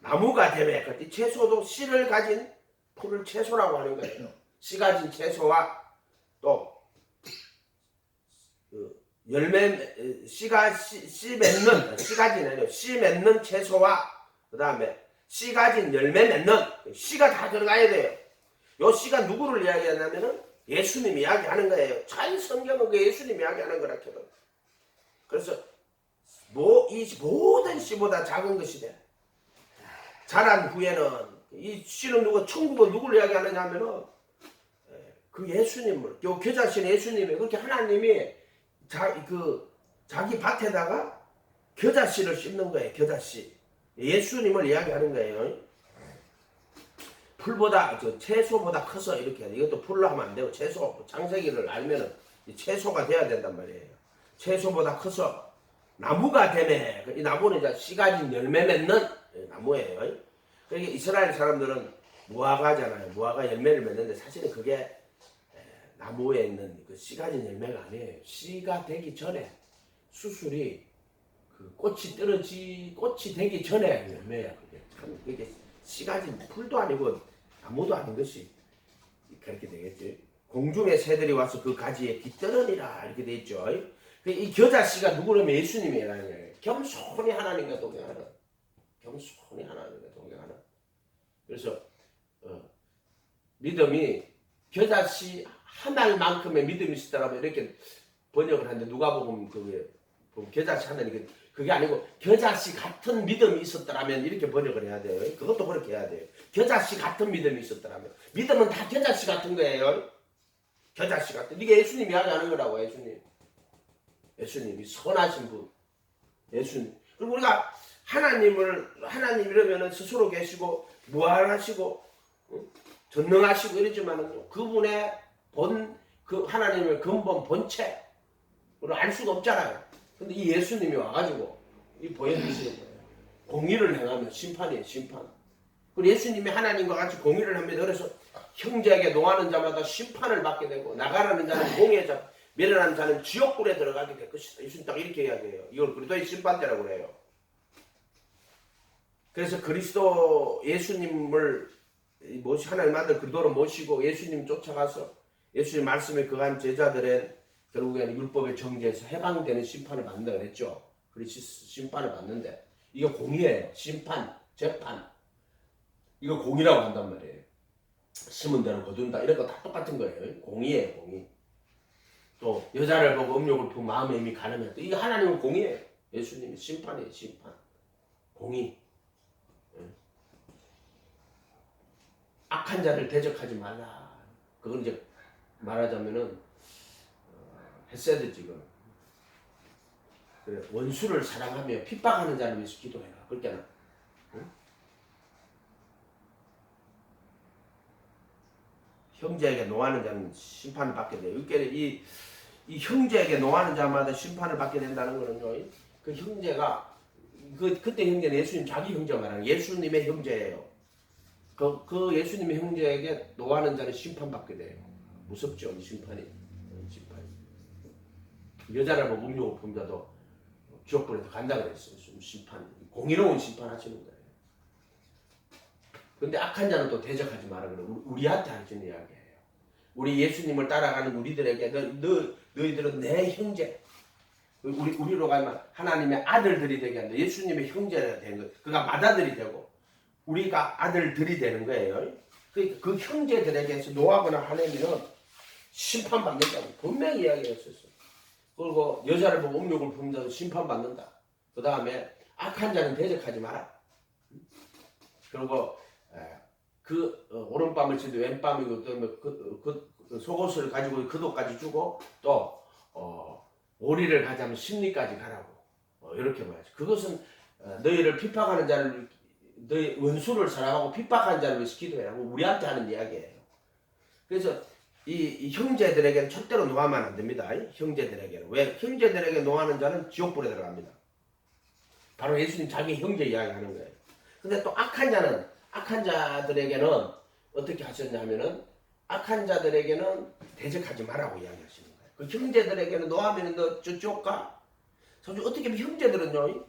나무가 되매. 이 채소도 씨를 가진 풀을 채소라고 하는 거예요. 씨 가진 채소와 또 열매 씨 맺는 씨 가진 아니요 씨 맺는 채소와 그 다음에 씨 가진 열매 맺는 씨가 다 들어가야 돼요. 요 씨가 누구를 이야기하냐면은 예수님 이야기하는 거예요. 잘 성경은 그 예수님 이야기하는 거라 캐도. 그래서 이 모든 씨보다 작은 것이 돼. 자란 후에는 이 씨는 천국은 누구를 이야기하느냐 하면은 그 예수님을 요 겨자씨는 예수님이 그렇게 하나님이 자기 밭에다가 겨자씨를 심는 거예요. 겨자씨. 예수님을 이야기하는 거예요. 풀보다 채소보다 커서 이렇게 이것도 풀로 하면 안 되고 채소 창세기를 알면은 채소가 돼야 된단 말이에요. 채소보다 커서 나무가 되네. 이 나무는 이제 씨 가진 열매 맺는 나무예요. 그러니까 이스라엘 사람들은 무화과잖아요. 무화과 열매를 맺는데 사실은 그게 나무에 있는 그 씨 가진 열매가 아니에요. 씨가 되기 전에 수술이 그 꽃이 되기 전에 열매야. 그게 씨 가진 풀도 아니고 나무도 아닌 것이 그렇게 되겠지. 공중의 새들이 와서 그 가지에 깃들으니라 이렇게 돼 있죠. 이 겨자씨가 누구냐면 예수님이라는 거예요. 겸손히 하나님과 동행하는. 겸손히 하나님과 동행하는. 그래서 믿음이 겨자씨 한 알만큼의 믿음이 있었다면 이렇게 번역을 하는데 누가 보면 겨자씨 하나님 그게 아니고 겨자씨 같은 믿음이 있었더라면 이렇게 번역을 해야 돼요. 그것도 그렇게 해야 돼요. 겨자씨 같은 믿음이 있었더라면 믿음은 다 겨자씨 같은 거예요. 겨자씨 같은. 이게 예수님이 이야기하는 거라고. 예수님이 선하신 분. 예수님. 그리고 우리가 하나님이라면 스스로 계시고 무한하시고 전능하시고 이러지만은 그분의 그 하나님의 근본 본체를 알 수가 없잖아요. 근데 이 예수님이 와가지고 이 보여주시는 거예요. 공의를 행하면 심판이에요. 심판. 그리고 예수님이 하나님과 같이 공의를 합니다. 그래서 형제에게 농하는 자마다 심판을 받게 되고 나가라는 자는 공의에 미련한 자는 지옥불에 들어가게 될 것이다. 예수님 딱 이렇게 이야기해요. 이걸 그리스도의 심판대라고 그래요. 그래서 그리스도 예수님을 하나님 아들 그리스도로 모시고 예수님 쫓아가서 예수님 말씀에 거한 제자들의 결국에는 율법의 정죄에서 해방되는 심판을 받는다 그랬죠. 그래서 심판을 받는데 이거 공의예요. 심판, 재판. 이거 공의라고 한단 말이에요. 심은 대로 거둔다. 이런 거 다 똑같은 거예요. 공의예요. 공의. 또 여자를 보고 음욕을 품은 마음에 이미 가늠했다. 이게 하나님은 공의예요. 예수님이 심판이에요. 심판. 공의. 악한 자를 대적하지 말라. 그건 이제 말하자면은 헤세드 지금 그래, 원수를 사랑하며 핍박하는 자를 위해서 기도해라. 그렇게나. 응? 형제에게 노하는 자는 심판을 받게 돼요. 이 형제에게 노하는 자마다 심판을 받게 된다는 거는요. 그 형제가 그때 형제는 예수님 자기 형제가 말하는 예수님의 형제예요. 그 예수님의 형제에게 노하는 자는 심판받게 돼요. 무섭죠, 이 심판이. 여자를 보고 음욕을 품은 자도 지옥불에 간다 그랬어요. 심판, 공의로운 심판하시는 거예요. 근데 악한 자는 또 대적하지 마라 그래. 우리한테 하시는 이야기예요. 우리 예수님을 따라가는 우리들에게 너희들은 내 형제. 우리로 가면 하나님의 아들들이 되게 한다. 예수님의 형제가 되는 거예요. 그가 맏아들이 되고 우리가 아들들이 되는 거예요. 그 형제들에게서 노하거나 하나님은 심판받는다고 분명히 이야기했었어요. 그리고 여자를 보고 음욕을 품는다고 심판받는다. 그 다음에 악한 자는 대적하지 마라. 그리고 오른밤을 치도 왼밤이고 그 속옷을 가지고 그도까지 주고 또 오리를 가자면 심리까지 가라고 이렇게 말하죠. 그것은 너희를 핍박하는 자를 너희 원수를 사랑하고 핍박하는 자를 위해서 기도해라고 우리한테 하는 이야기예요. 그래서 이 형제들에게는 절대로 노하면 안 됩니다. 형제들에게는. 왜? 형제들에게 노하는 자는 지옥불에 들어갑니다. 바로 예수님 자기 형제 이야기하는 거예요. 근데 또 악한 자들에게는 어떻게 하셨냐면은 악한 자들에게는 대적하지 말라고 이야기하시는 거예요. 그 형제들에게는 노하면은 너 지옥 가. 어떻게 보면 형제들은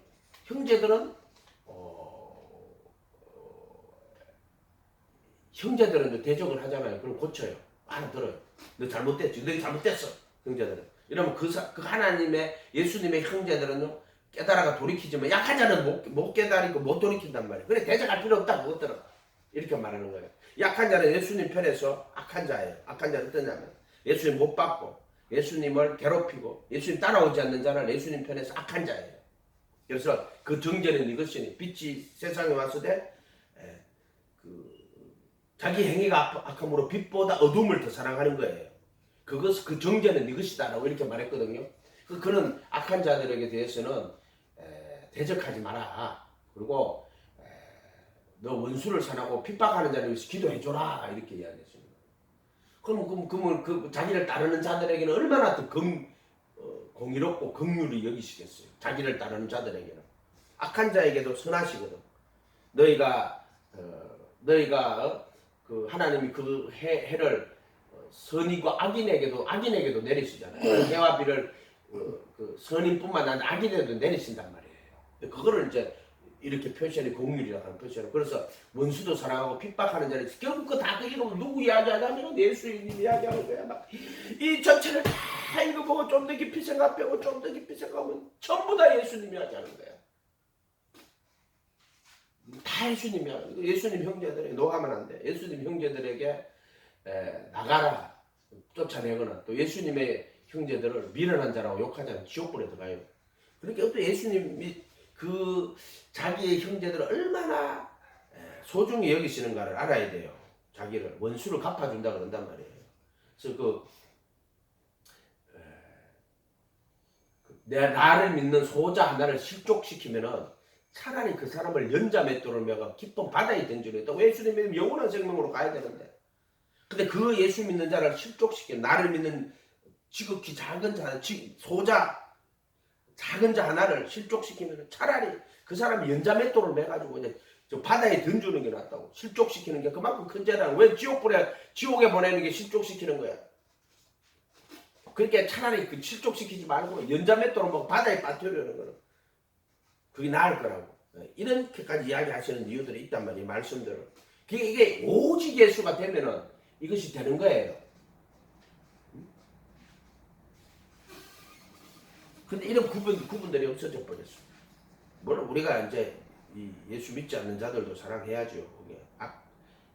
형제들은 대적을 하잖아요. 그럼 고쳐요. 알아들어요. 너 잘못됐지. 너 잘못됐어. 형제들은. 이러면 그 하나님의 예수님의 형제들은요. 깨달아가 돌이키지만 약한 자는 못 깨달이고 못 돌이킨단 말이에요. 그래 대적할 필요 없다. 못 들어. 이렇게 말하는 거예요. 약한 자는 예수님 편에서 악한 자예요. 악한 자는 어떠냐면 예수님 못 받고 예수님을 괴롭히고 예수님 따라오지 않는 자는 예수님 편에서 악한 자예요. 그래서 그 정죄는 이것이니 빛이 세상에 왔을 때 자기 행위가 악함으로 빛보다 어둠을 더 사랑하는 거예요. 그 정죄는 이것이다라고 이렇게 말했거든요. 그는 악한 자들에게 대해서는 대적하지 마라. 그리고 너 원수를 사랑하고 핍박하는 자를 위해서 기도해줘라 이렇게 이야기했습니다. 그러면 그 자기를 따르는 자들에게는 얼마나 더 공의롭고 긍휼히 여기시겠어요. 자기를 따르는 자들에게는 악한 자에게도 선하시거든. 너희가 그 하나님이 그 해를 선인과 악인에게도 내리시잖아요. 해와 비를 그 선인뿐만 아니라 악인에게도 내리신단 말이에요. 그거를 이제 이렇게 표시하는 공률이라고 하는 표시하는. 그래서 원수도 사랑하고 핍박하는 자를 결국 그 이름을 누구 이야기하냐면 예수님 이야기하는 거야. 막 이 전체를 다 읽어보고 좀 더 깊이 생각하고 좀 더 깊이 생각하면 전부 다 예수님 이야기하는 거야. 다 예수님이야. 예수님 형제들에게 노하면 안 돼. 예수님 형제들에게 나가라 쫓아내거나 또 예수님의 형제들을 미련한 자라고 욕하자면 지옥불에 들어가요. 그러니까 또 예수님이 그 자기의 형제들을 얼마나 소중히 여기시는가를 알아야 돼요. 자기를 원수를 갚아준다 그런단 말이에요. 그래서 나를 믿는 소자 하나를 실족시키면은 차라리 그 사람을 연자맷돌을 매가 깊은 바다에 던지려. 왜 예수 믿으면 영원한 생명으로 가야 되는데. 근데 그 예수 믿는 자를 실족시켜 나를 믿는 지극히 작은 자, 작은 자 하나를 실족시키면 차라리 그 사람이 연자맷돌을 매가지고 이제 저 바다에 던지는 게 낫다고. 실족시키는 게 그만큼 큰 죄다. 왜 지옥에 보내는 게 실족시키는 거야. 그러니까 차라리 그 실족시키지 말고 연자맷돌을 먹고 바다에 빠뜨리려는 거는 그게 나을 거라고. 이렇게까지 이야기하시는 이유들이 있단 말이에요. 말씀대로. 이게 오직 예수가 되면은 이것이 되는 거예요. 근데 이런 구분들이 없어져 버렸어. 물론 우리가 이제 이 예수 믿지 않는 자들도 사랑해야죠. 그게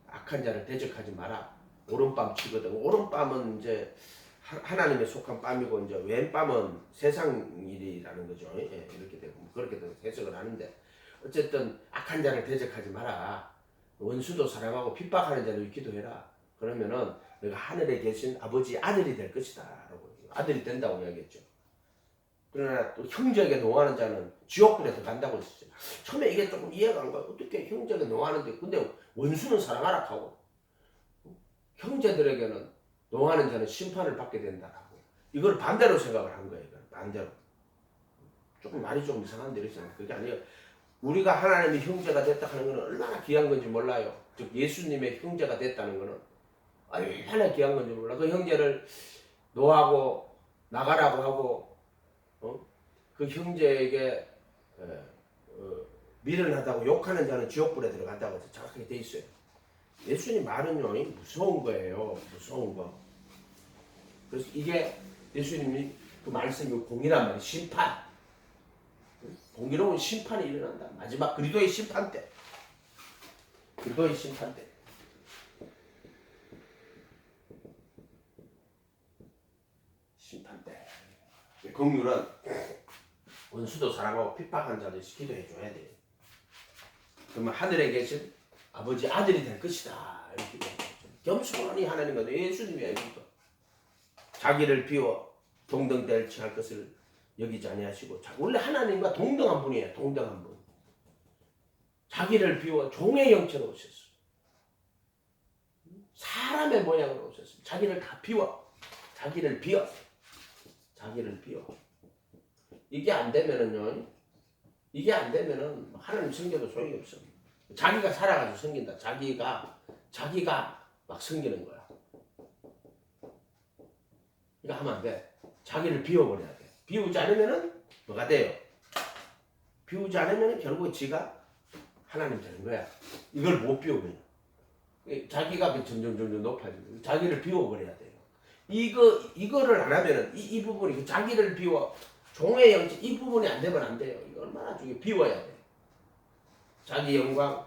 악한 자를 대적하지 마라. 오른밤 치거든. 오른밤은 이제 하나님에 속한 밤이고 이제 왼밤은 세상 일이라는 거죠. 이렇게 되고 그렇게 해석을 하는데 어쨌든 악한 자를 대적하지 마라. 원수도 사랑하고 핍박하는 자를 기도해라. 그러면은 내가 하늘에 계신 아버지 아들이 될 것이다. 라고 아들이 된다고 이야기했죠. 그러나 또 형제에게 노하는 자는 지옥불에 들어간다고 했었죠. 처음에 이게 조금 이해가 안 가. 어떻게 형제에게 노하는데 근데 원수는 사랑하라 하고 형제들에게는 노하는 자는 심판을 받게 된다라고. 이걸 반대로 생각을 한 거예요. 반대로. 조금 말이 좀 이상한데 이랬잖아요. 그게 아니에요. 우리가 하나님의 형제가 됐다 하는 것은 얼마나 귀한 건지 몰라요. 즉 예수님의 형제가 됐다는 것은 얼마나 귀한 건지 몰라. 그 형제를 노하고 나가라고 하고 그 형제에게 미련하다고 욕하는 자는 지옥불에 들어간다고 해서 정확하게 돼 있어요. 예수님 말은요 무서운 거예요. 무서운 거. 그래서 이게 예수님이 그 말씀이 공이란 말이에요. 심판. 공의로운 심판이 일어난다. 마지막 그리스도의 심판 때. 그리스도의 심판 때. 심판 때. 긍휼은 원수도 사랑하고 핍박한 자들 기도해 줘야 돼요. 그러면 하늘에 계신 아버지 아들이 될 것이다. 이렇게 겸손히 하나님과 예수님이 아니고 자기를 비워 동등대를 취할 것을 여기지 아니하시고 원래 하나님과 동등한 분이에요. 동등한 분. 자기를 비워 종의 형체로 오셨어요. 사람의 모양으로 오셨어요. 자기를 다 비워. 자기를 비워. 자기를 비워. 이게 안 되면은요. 이게 안 되면은 하나님 섬겨도 소용이 없어. 자기가 살아가지고 섬긴다. 자기가 막 섬기는 거야. 이거 하면 안 돼. 자기를 비워버려야 돼. 비우지 않으면은 뭐가 돼요? 비우지 않으면은 결국 지가 하나님 되는 거야. 이걸 못 비우면 자기가 점점 높아지고 자기를 비워버려야 돼요. 이거를 안 하면은 이 부분이 자기를 비워 종의 영체 이 부분이 안 되면 안 돼요. 이거 얼마나 중요해. 비워야 돼. 자기 영광,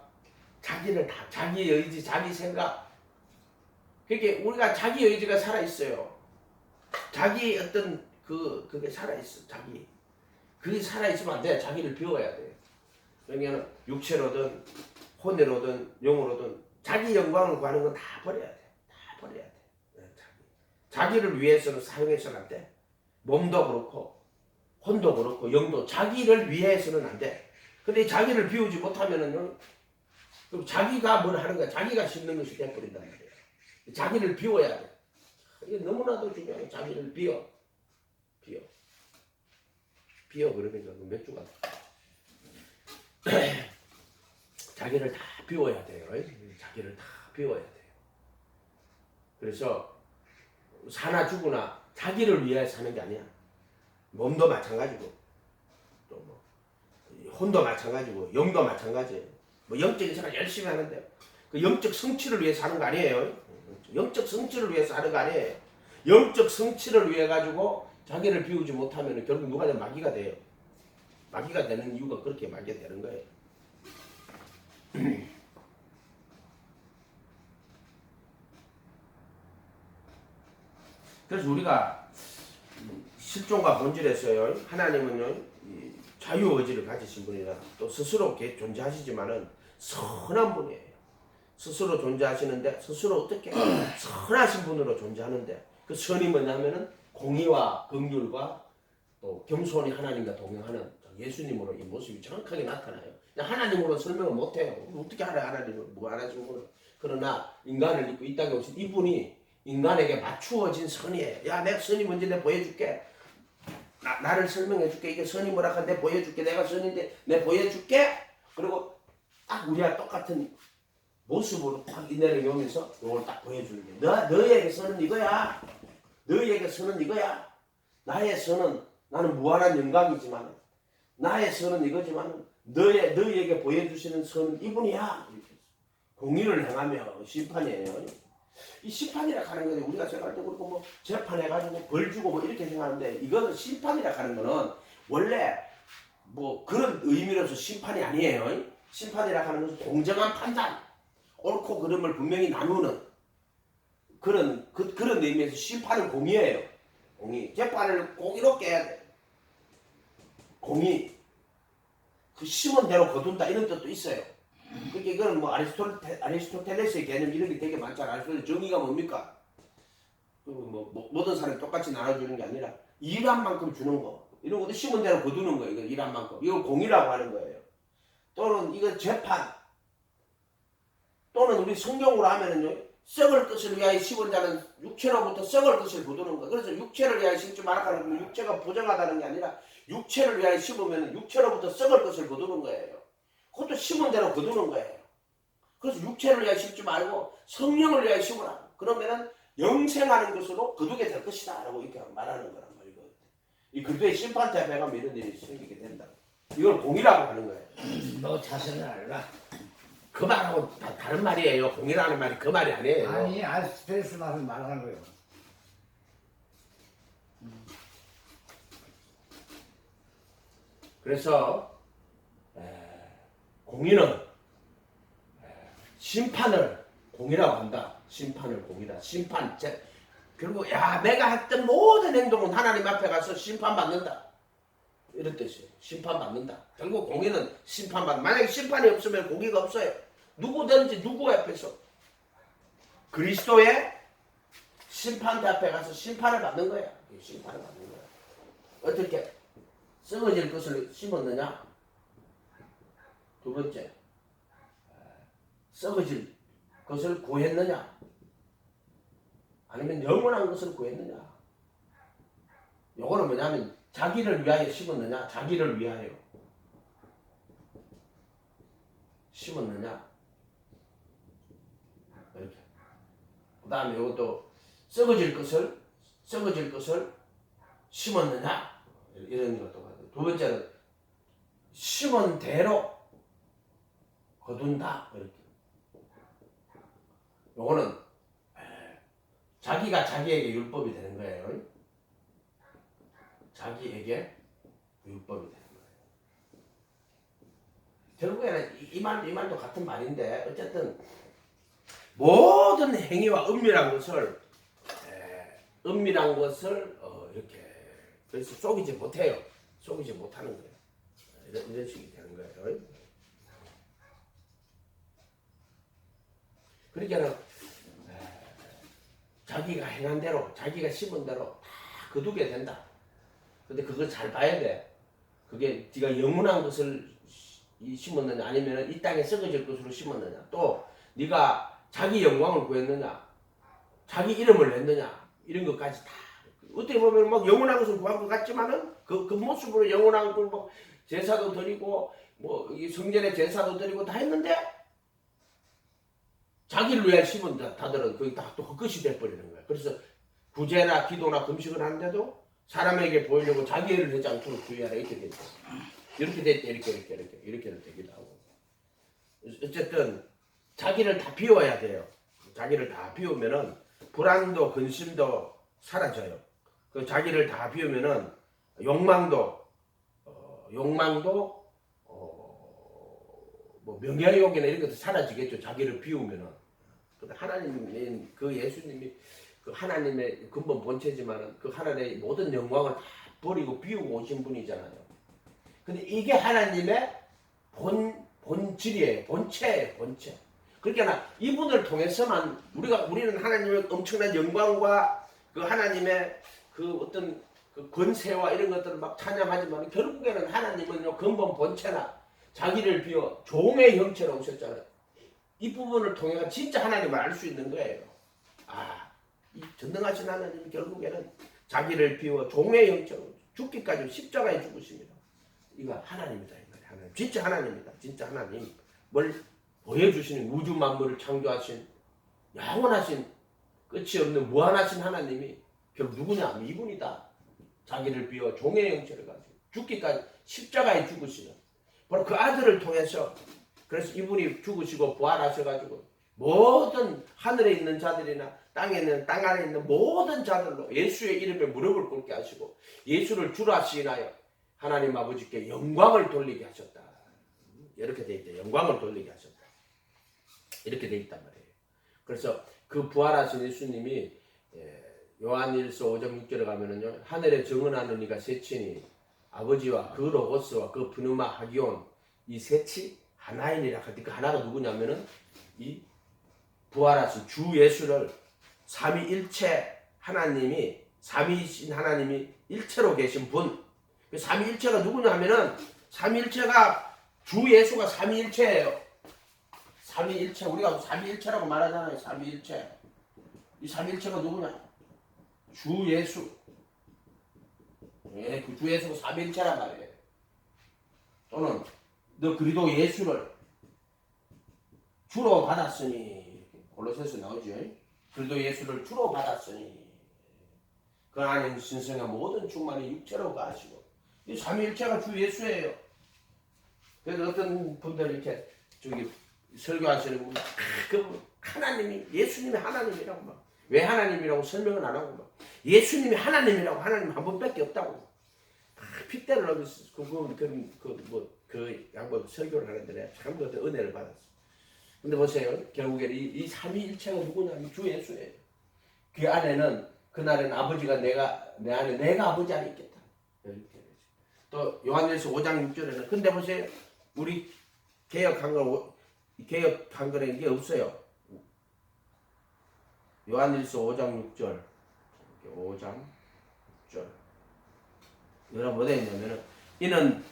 자기를 다 자기 의지, 자기 생각. 그게 우리가 자기 의지가 살아 있어요. 자기 어떤 그게 살아 있어. 자기 그게 살아 있으면 안 돼. 자기를 비워야 돼. 왜냐면 육체로든 혼내로든 영으로든 자기 영광을 구하는 건 다 버려야 돼. 다 버려야 돼. 자기를 위해서는 사용해서는 안 돼. 몸도 그렇고 혼도 그렇고 영도 자기를 위해서는 안 돼. 근데 자기를 비우지 못하면은요, 그럼 자기가 뭘 하는 거야? 자기가 씹는 것이 돼버린단 말이야. 자기를 비워야 돼. 이게 너무나도 중요해. 자기를 비워. 그러니까 몇 주간 자기를 다 비워야 돼요. 자기를 다 비워야 돼요. 그래서 사나 죽으나 자기를 위해 사는 게 아니야. 몸도 마찬가지고 또 뭐 혼도 마찬가지고 영도 마찬가지예요. 뭐 영적인 생활 열심히 하는데 그 영적 성취를 위해 사는 거 아니에요. 영적 성취를 위해서 하는 거 아니에요. 영적 성취를 위해 가지고 자기를 비우지 못하면 결국 누가 되면 마귀가 돼요. 마귀가 되는 이유가 그렇게 마귀가 되는 거예요. 그래서 우리가 실존과 본질에서요, 하나님은요, 자유의지를 가지신 분이라 또 스스로 존재하시지만은 선한 분이에요. 스스로 존재하시는데 스스로 어떻게 선하신 분으로 존재하는데 그 선이 뭐냐면은 공의와 긍휼과 또 겸손히 하나님과 동행하는 예수님으로 이 모습이 정확하게 나타나요. 하나님으로 설명을 못해요. 어떻게 알아요? 하나님을 뭐 알아준 거는. 그러나 인간을 입고 이 땅에 오신 이분이 인간에게 맞추어진 선이에요. 야, 내가 선이 뭔지 내가 보여줄게. 나를 설명해줄게. 이게 선이 뭐라 하는데 보여줄게. 내가 선인데 내가 보여줄게. 그리고 딱 우리와 똑같은 모습으로 딱 인내를 오면서 이걸 딱 보여주는 게 너에게 선은 이거야. 너에게 선은 이거야. 나의 선은 나는 무한한 영광이지만 나의 선은 이거지만 너에게 보여주시는 선은 이분이야. 이렇게. 공의를 행하며 심판이에요. 이 심판이라 하는 거는 우리가 생각할 때 그렇고 뭐 재판해가지고 벌 주고 뭐 이렇게 생각하는데 이거는 심판이라 하는 거는 원래 뭐 그런 의미로서 심판이 아니에요. 심판이라 하는 것은 공정한 판단, 옳고 그름을 분명히 나누는 그런 의미에서 심판은 공의예요. 공의. 재판을 공의롭게 해야 돼. 공의. 그 심은 대로 거둔다 이런 뜻도 있어요. 그러니까 이거는 뭐 아리스토텔레스의 개념 이런 게 되게 많잖아. 정의가 뭡니까? 뭐 모든 사람이 똑같이 나눠주는 게 아니라 일한 만큼 주는 거. 이런 것도 심은 대로 거두는 거예요. 이거 일한 만큼. 이걸 공의라고 하는 거예요. 또는 이거 재판. 또는 우리 성경으로 하면은요. 썩을 것을 위하여 심은 자는 육체로부터 썩을 것을 거두는 거예요. 그래서 육체를 위하여 심지 말아가는 건 육체가 부정하다는 게 아니라 육체를 위하여 심으면 육체로부터 썩을 것을 거두는 거예요. 그것도 심은 대로 거두는 거예요. 그래서 육체를 위하여 심지 말고 성령을 위하여 심으라. 그러면은 영생하는 것으로 거두게 될 것이다. 라고 이렇게 말하는 거란 말이에요. 이 그리스도의 심판 때 앞에 가면 이런 일이 생기게 된다. 이걸 공의라고 하는 거예요. 너 자신을 알라. 그 말하고 다른 말이에요. 공이라는 말이 그 말이 아니에요. 아니 스트레스 말을 말하는 거예요. 그래서 공의는 심판을 공이라고 한다. 심판을 공이다. 심판. 그리고 내가 했던 모든 행동은 하나님 앞에 가서 심판받는다. 이런 뜻이에요. 심판받는다. 결국 공의는 심판받는다. 만약에 심판이 없으면 공의가 없어요. 누구든지 누구 앞에서 그리스도의 심판대 앞에 가서 심판을 받는 거야. 심판을 받는 거야. 어떻게? 썩어질 것을 심었느냐? 두 번째, 썩어질 것을 구했느냐? 아니면 영원한 것을 구했느냐? 요거는 뭐냐면 자기를 위하여 심었느냐? 자기를 위하여 심었느냐? 이렇게. 그 다음에 이것도 썩어질 것을 심었느냐? 이런 것도 같아요. 두 번째는 심은 대로 거둔다. 이렇게. 요거는 자기가 자기에게 율법이 되는 거예요. 자기에게 율법이 되는 거예요. 결국에는 이 말도 같은 말인데 어쨌든 모든 행위와 은밀한 것을 이렇게 그래서 속이지 못해요. 속이지 못하는 거예요. 이런 식이 되는 거예요. 그러니까 자기가 행한 대로, 자기가 심은 대로 다 거두게 된다. 근데 그걸 잘 봐야 돼. 그게 네가 영원한 것을 심었느냐, 아니면 이 땅에 썩어질 것으로 심었느냐, 또 네가 자기 영광을 구했느냐, 자기 이름을 냈느냐, 이런 것까지 다 어떻게 보면 막 영원한 것을 구한 것 같지만은 그 모습으로 영원한 걸 뭐 제사도 드리고 뭐 성전에 제사도 드리고 다 했는데 자기를 위해 심은 자들은 거기 다 또 헛것이 돼버리는 거야. 그래서 구제나 기도나 금식을 하는데도 사람에게 보이려고 자기 일을 하지 않도록 주의하라. 이렇게 됐다. 이렇게 됐다. 이렇게 되기도 하고. 어쨌든 자기를 다 비워야 돼요. 자기를 다 비우면은 불안도 근심도 사라져요. 그 자기를 다 비우면은 욕망도 뭐 명예욕이나 이런 것도 사라지겠죠. 자기를 비우면은. 근데 하나님, 그 예수님이 그 하나님의 근본 본체지만은 그 하나님의 모든 영광을 다 버리고 비우고 오신 분이잖아요. 근데 이게 하나님의 본질이에요. 본체예요. 본체. 그러니까 이분을 통해서만 우리는 하나님의 엄청난 영광과 그 하나님의 그 어떤 그 권세와 이런 것들을 막 찬양하지만 결국에는 하나님은요 근본 본체나 자기를 비워 종의 형체로 오셨잖아요. 이 부분을 통해 진짜 하나님을 알 수 있는 거예요. 이 전능하신 하나님이 결국에는 자기를 비워 종의 형체로 죽기까지 십자가에 죽으십니다. 이거 하나님이다. 하나님. 진짜 하나님이다. 진짜 하나님. 뭘 보여주시는 우주 만물을 창조하신 영원하신 끝이 없는 무한하신 하나님이 결국 누구냐? 이분이다. 자기를 비워 종의 형체를 가지고 죽기까지 십자가에 죽으시는 바로 그 아들을 통해서 그래서 이분이 죽으시고 부활하셔가지고 모든 하늘에 있는 자들이나 땅 안에 있는 모든 자들로 예수의 이름에 무릎을 꿇게 하시고 예수를 주로 하시나요 하나님 아버지께 영광을 돌리게 하셨다. 이렇게 돼 있다. 영광을 돌리게 하셨다. 이렇게 돼 있단 말이에요. 그래서 그 부활하신 예수님이 요한일서 5장 6절에 가면은요 하늘에 정언하는 이가 셋이니 아버지와 그 로고스와 그 브누마 하기온 이 셋이 하나이니라. 그 하나가 누구냐면은 이 부활하신 주 예수를 삼위일체 하나님이 삼위이신 하나님이 일체로 계신 분. 삼위일체가 누구냐면은 삼위일체가 주 예수가 삼위일체예요. 삼위일체 우리가 삼위일체라고 말하잖아요. 삼위일체. 이 삼위일체가 누구냐? 주 예수. 그 주 예수가 삼위일체란 말이에요. 또는 너 그리도 예수를 주로 받았으니 골로새서 나오죠. 그리도 예수를 주로 받았으니 그 안에 신성한 모든 충만이 육체로 가시고 이 삼위일체가 주 예수예요. 그래서 어떤 분들 이렇게 설교하시는 분, 그 하나님이 예수님이 하나님이라고 막 왜 하나님이라고 설명은 안 하고 막 예수님이 하나님이라고 하나님 한 번밖에 없다고 핏대를 넣으면서 그 양반 설교를 하는데 참 그 은혜를 받았어. 근데 보세요, 결국에 이 삼위일체가 누구냐? 주 예수예요. 그 안에는 그날은 아버지가 내 안에 내가 아버지 안에 있겠다. 이렇게 되죠. 또 요한일서 5장 6절에는 근데 보세요, 우리 개혁 한글에 이게 없어요. 요한일서 5장 6절, 5장 6절. 여러분 뭐가 있냐면은 이는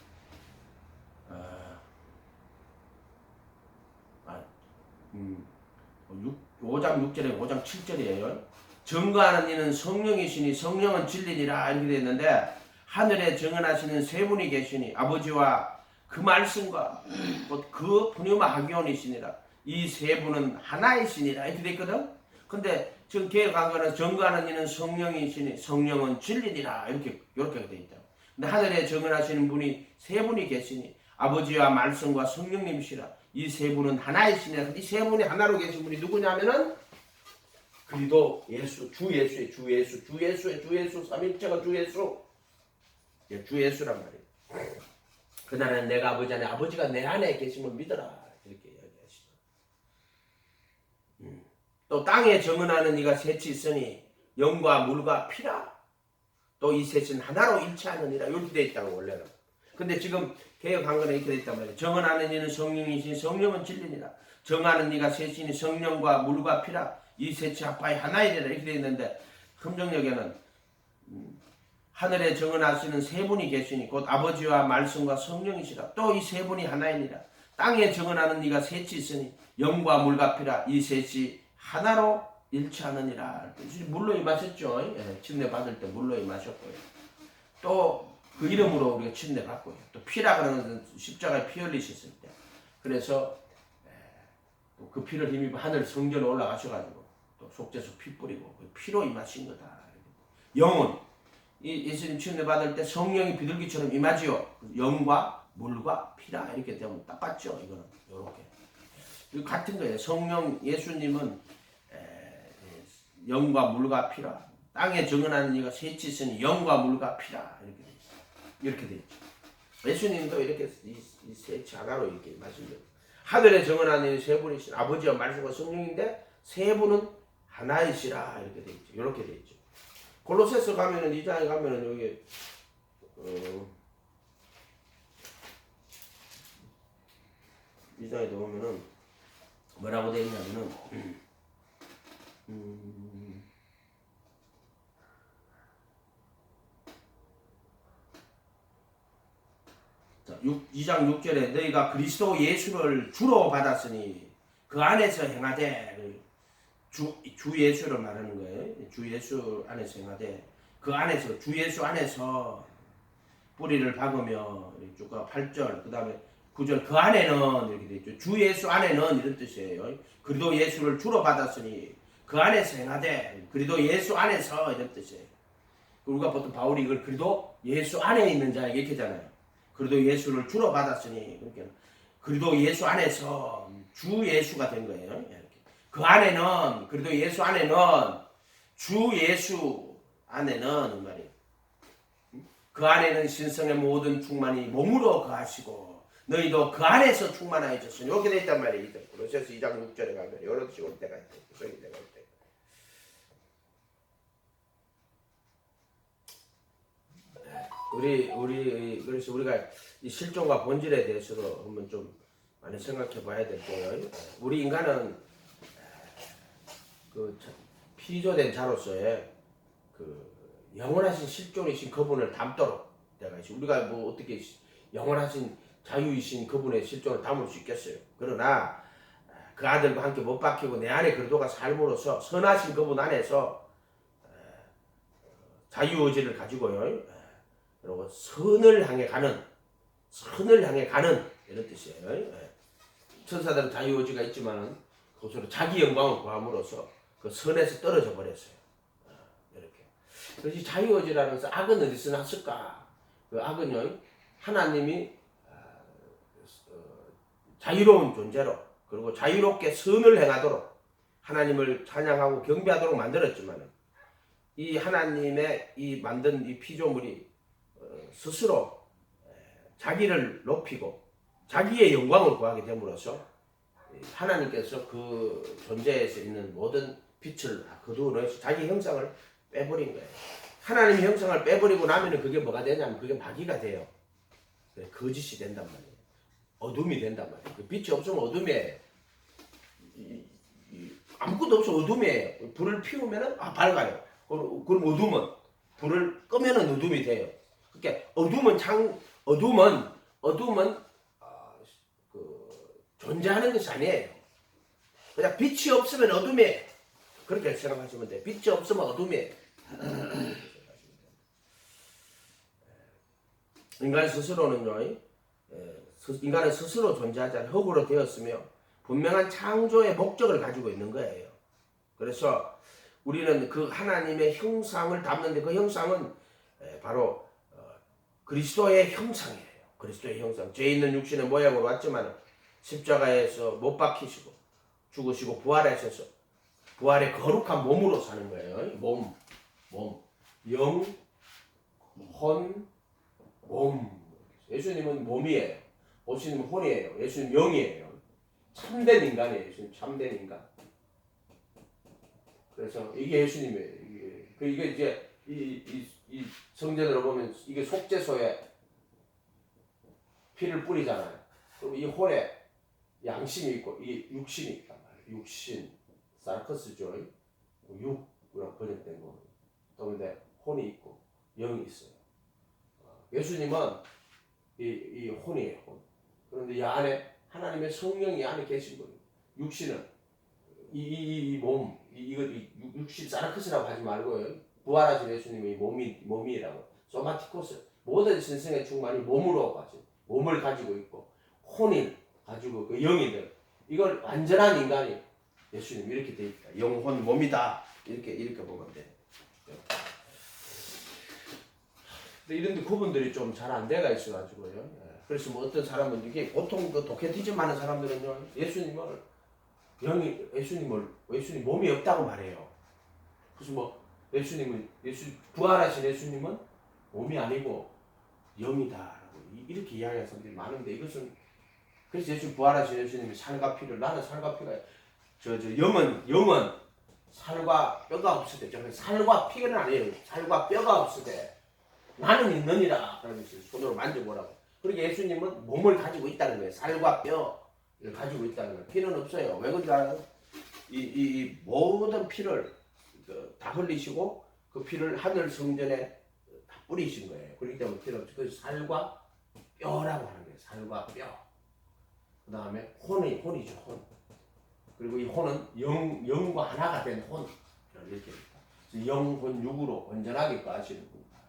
5장 6절에 5장 7절이에요. 증거하는 이는 성령이시니 성령은 진리니라 이렇게 되어 있는데 하늘에 정언하시는 세 분이 계시니 아버지와 그 말씀과 그 분유마 하기온이시니라 이 세 분은 하나이시니라 이렇게 되어 있거든. 근데 지금 개혁한거는 증거하는 이는 성령이시니 성령은 진리니라 이렇게 되어 있다. 근데 하늘에 정언하시는 분이 세 분이 계시니 아버지와 말씀과 성령님이시라 이 세 분은 하나이시니라. 이 세 분이 하나로 계신 분이 누구냐면은 그리도 예수, 주 예수, 삼일체가 주 예수. 예, 주 예수란 말이에요. 그날은 내가 아버지 안에, 아버지가 내 안에 계심을 믿어라. 이렇게 이야기하시죠. 또 땅에 정언하는 이가 셋이 있으니 영과 물과 피라. 또 이 셋은 하나로 일치하느니라. 이렇게 되어 있다고 원래는. 근데 지금 개혁한 거는 이렇게 되어 있단 말이에요. 정언하는 이는 성령이시니 성령은 진리니라. 정하는 이가 셋이니 성령과 물과 피라. 이 셋이 합하여 하나이니라. 이렇게 되어 있는데 금정역에는 하늘에 정언하시는 세 분이 계시니 곧 아버지와 말씀과 성령이시라. 또 이 세 분이 하나이니라. 땅에 정언하는 이가 셋이 있으니 영과 물과 피라. 이 셋이 하나로 일치하느니라. 물로 임하셨죠. 예, 침례 받을 때 물로 임하셨고요. 또 그 이름으로 우리가 침례 받고요. 또 피라 그러는 십자가에 피 흘리셨을 때. 그래서 그 피를 힘입어 하늘 성전에 올라가셔가지고 또 속죄소 피 뿌리고 그 피로 임하신 거다. 영은 예수님 침례 받을 때 성령이 비둘기처럼 임하지요. 영과 물과 피라 이렇게 되면 딱 맞죠. 이거는 이렇게 같은 거예요. 성령 예수님은 영과 물과 피라. 땅에 정언하는 이가 셋이 있으니 영과 물과 피라 이렇게 돼 있죠. 예수님도 이렇게 이 셋이 하나로 이렇게 말씀드려요. 하늘에 정언하는 이 세 분이신 아버지와 말씀과 성령인데 세 분은 하나이시라 이렇게 돼 있죠. 이렇게 돼 있죠. 골로새서 가면은 2장에 가면은 여기 2장에 보면은 뭐라고 되어 있냐면은 자, 2장 6절에 너희가 그리스도 예수를 주로 받았으니 그 안에서 행하되 주 예수를 말하는 거예요. 주 예수 안에서 행하되 그 안에서 주 예수 안에서 뿌리를 박으며 쭉가 8절 그 다음에 9절 그 안에는 이렇게 되어 있죠. 주 예수 안에는 이런 뜻이에요. 그리도 예수를 주로 받았으니 그 안에서 행하되 그리도 예수 안에서 이런 뜻이에요. 우리가 보통 바울이 이걸 그리도 예수 안에 있는 자에게 이렇게 하잖아요. 그리도 예수를 주로 받았으니 그러니까 그리도 예수 안에서 주 예수가 된 거예요. 이렇게. 그 안에는 그리도 예수 안에는 주 예수 안에는 이 말이에요. 그 안에는 신성의 모든 충만이 몸으로 거하시고 너희도 그 안에서 충만하여졌으니 이렇게 돼 있단 말이에요. 그래서 2장 6절에 가면 이런 식으로 때가 있대요. 그래서 우리가 이 실존과 본질에 대해서도 한번 좀 많이 생각해 봐야 될 거예요. 우리 인간은 그 피조된 자로서의 그 영원하신 실존이신 그분을 담도록 내가 우리가 뭐 어떻게 영원하신 자유이신 그분의 실존을 담을 수 있겠어요. 그러나 그 아들과 함께 못 박히고 내 안에 그리도가 삶으로써 선하신 그분 안에서 자유의지를 가지고요. 그리고 선을 향해 가는 이런 뜻이에요. 천사들은 자유의지가 있지만 그것으로 자기 영광을 구함으로써 그 선에서 떨어져 버렸어요. 이렇게. 그래서 자유의지라는 것은 악은 어디서 났을까? 그 악은요, 하나님이 자유로운 존재로 그리고 자유롭게 선을 행하도록 하나님을 찬양하고 경배하도록 만들었지만 이 하나님의 이 만든 이 피조물이 스스로 자기를 높이고 자기의 영광을 구하게 됨으로써 하나님께서 그 존재에서 있는 모든 빛을 거두어내서 자기 형상을 빼버린 거예요. 하나님의 형상을 빼버리고 나면 그게 뭐가 되냐면 그게 마귀가 돼요. 거짓이 된단 말이에요. 어둠이 된단 말이에요. 그 빛이 없으면 어둠이에요. 아무것도 없으면 어둠이에요. 불을 피우면 밝아요. 그럼 어둠은 불을 끄면 어둠이 돼요. 그러니까 어둠은 존재하는 것이 아니에요. 그냥 빛이 없으면 어둠이에요. 그렇게 생각하시면 돼요. 빛이 없으면 어둠이에요. 인간의 스스로는요, 인간은 스스로 존재하지 않아 흙으로 되었으며 분명한 창조의 목적을 가지고 있는 거예요. 그래서 우리는 그 하나님의 형상을 담는데 그 형상은 바로 그리스도의 형상이에요. 그리스도의 형상. 죄 있는 육신의 모양으로 왔지만 십자가에서 못 박히시고 죽으시고 부활하셔서 부활의 거룩한 몸으로 사는 거예요. 몸, 영, 혼, 몸. 예수님은 몸이에요. 예수님은 혼이에요. 예수님 영이에요. 참된 인간이에요. 예수님 참된 인간. 그래서 이게 예수님이에요. 이게 이제 이 성전으로 보면 이게 속죄소에 피를 뿌리잖아요. 그럼 이 혼에 양심이 있고 이 육신이 있단 말이에요. 육신, 사르커스죠. 육으로 번역된 거. 또 근데 혼이 있고 영이 있어요. 예수님은 이 혼이에요. 혼. 그런데 이 안에 하나님의 성령이 안에 계신 거예요. 육신은 이 몸, 육신 사르커스라고 하지 말고요. 부활하신 예수님의 몸이라고. 소마티코스. 모든 신성의 충만이 몸으로 가지고 몸을 가지고 있고 혼을 가지고 그 영이들. 이걸 완전한 인간이 예수님 이렇게 돼 있다. 영혼 몸이다. 이렇게 보면 돼. 근데 이런데 구분들이 좀 잘 안 돼가 있어가지고요. 그래서 뭐 어떤 사람은 이게 보통 그 도케티즘 하는 사람들은요, 예수님 몸이 없다고 말해요. 그래서 뭐 부활하신 예수님은 몸이 아니고 영이다라고 이렇게 이야기하는 사람들이 많은데 이것은 그래서 예수님 부활하신 예수님이 살과 피를 나는 살과 피가 영은 살과 뼈가 없으되 살과 피는 아니에요. 살과 뼈가 없으되 나는 있느니라 그러면서 손으로 만져보라고. 그러니까 예수님은 몸을 가지고 있다는 거예요. 살과 뼈를 가지고 있다는 거예요. 피는 없어요. 왜 그런지 알아요? 이 모든 피를 다 흘리시고 그 피를 하늘 성전에 다 뿌리신 거예요. 그렇기 때문에 피는 없어요. 그래서 살과 뼈라고 하는 거예요. 살과 뼈. 그 다음에 혼이죠. 혼. 그리고 이 혼은 영과 하나가 된 혼. 이렇게 영혼 육으로 온전하게 하시는 겁니다.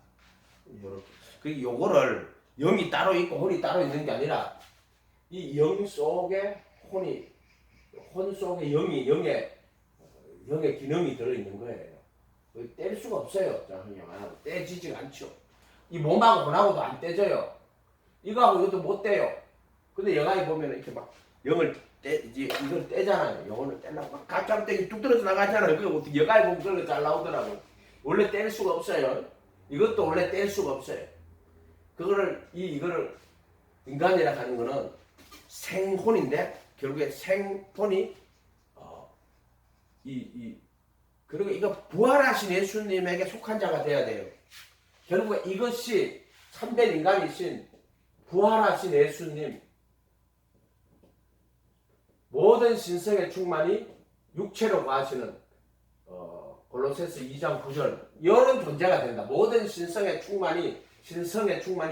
요렇게. 그 요거를 영이 따로 있고 혼이 따로 있는 게 아니라 이 영 속에 혼 속에 영의 기능이 들어 있는 거예요. 뗄 수가 없어요. 안 떼지지가 않죠. 이 몸하고 혼하고도 안 떼져요. 이거하고 이것도 못 떼요. 근데 영화에 보면 이렇게 막 영을 이걸 떼잖아요. 영혼을 떼려고 막 갑자기 뚝 떨어져 나가잖아요. 그거 어떻게 영화에 보면 그런 거 잘 나오더라고요. 원래 뗄 수가 없어요. 이것도 원래 뗄 수가 없어요. 이거를 인간이라 하는 거는 생혼인데 결국에 생혼이 그리고 이거 부활하신 예수님에게 속한 자가 돼야 돼요. 결국에 이것이 참된 인간이신 부활하신 예수님 모든 신성의 충만이 육체로 가시는 골로새서 2장 9절 이런 존재가 된다. 모든 신성의 충만이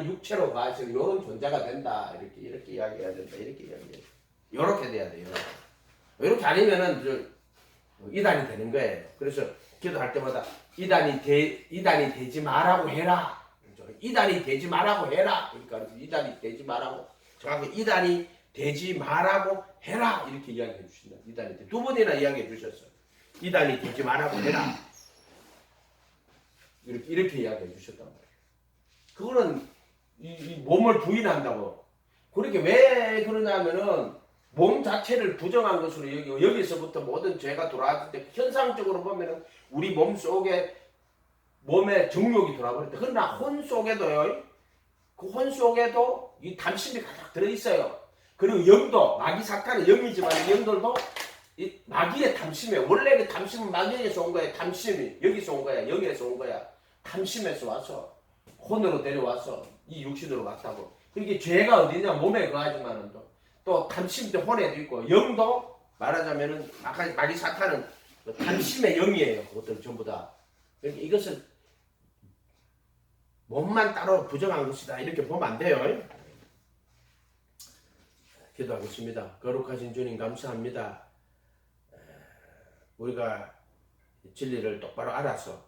육체로 가시는 이런 존재가 된다. 이렇게 이야기해야 된다. 이렇게 이야기해요. 이렇게 돼야 돼요. 이렇게 아니면은 이단이 되는 거예요. 그래서 기도할 때마다 이단이 되지 말라고 해라. 이단이 되지 말라고 해라. 그러니까 이단이 되지 말라고 정확히 이단이 되지 말라고 해라 이렇게 이야기해 주신다. 이단이 두 번이나 이야기해 주셨어요. 이단이 되지 말라고 해라. 이렇게 이야기해 주셨단 말이에요. 그거는 이 몸을 부인한다고. 그렇게 왜 그러냐면은 몸 자체를 부정한 것으로 여기고 여기서부터 모든 죄가 돌아왔을 때 현상적으로 보면은 우리 몸 속에 몸에 정욕이 돌아버렸다. 그러나 혼 속에도요. 그 혼 속에도 이 담심이 가득 들어있어요. 그리고 영도 마귀 사탄은 영이지만 영들도 이 마귀의 담심에 원래 그 담심은 마귀에서 온 거야. 담심이 여기서 온 거야. 영에서 온 거야. 담심에서 와서 혼으로 데려와서 이 육신으로 왔다고. 그게 죄가 어디냐 몸에 거하지만은 또 담심도 혼에도 있고 영도 말하자면은 아까 마귀 사탄은 담심의 영이에요. 그것들 전부 다. 그러니까 이것을 몸만 따로 부정한 것이다 이렇게 보면 안 돼요. 기도하겠습니다. 거룩하신 주님 감사합니다. 우리가 진리를 똑바로 알아서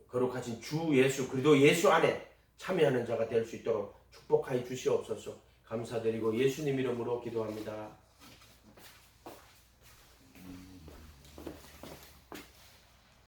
거룩하신 주 예수 그리스도 예수 안에 참여하는 자가 될 수 있도록 축복하여 주시옵소서. 감사드리고 예수님 이름으로 기도합니다.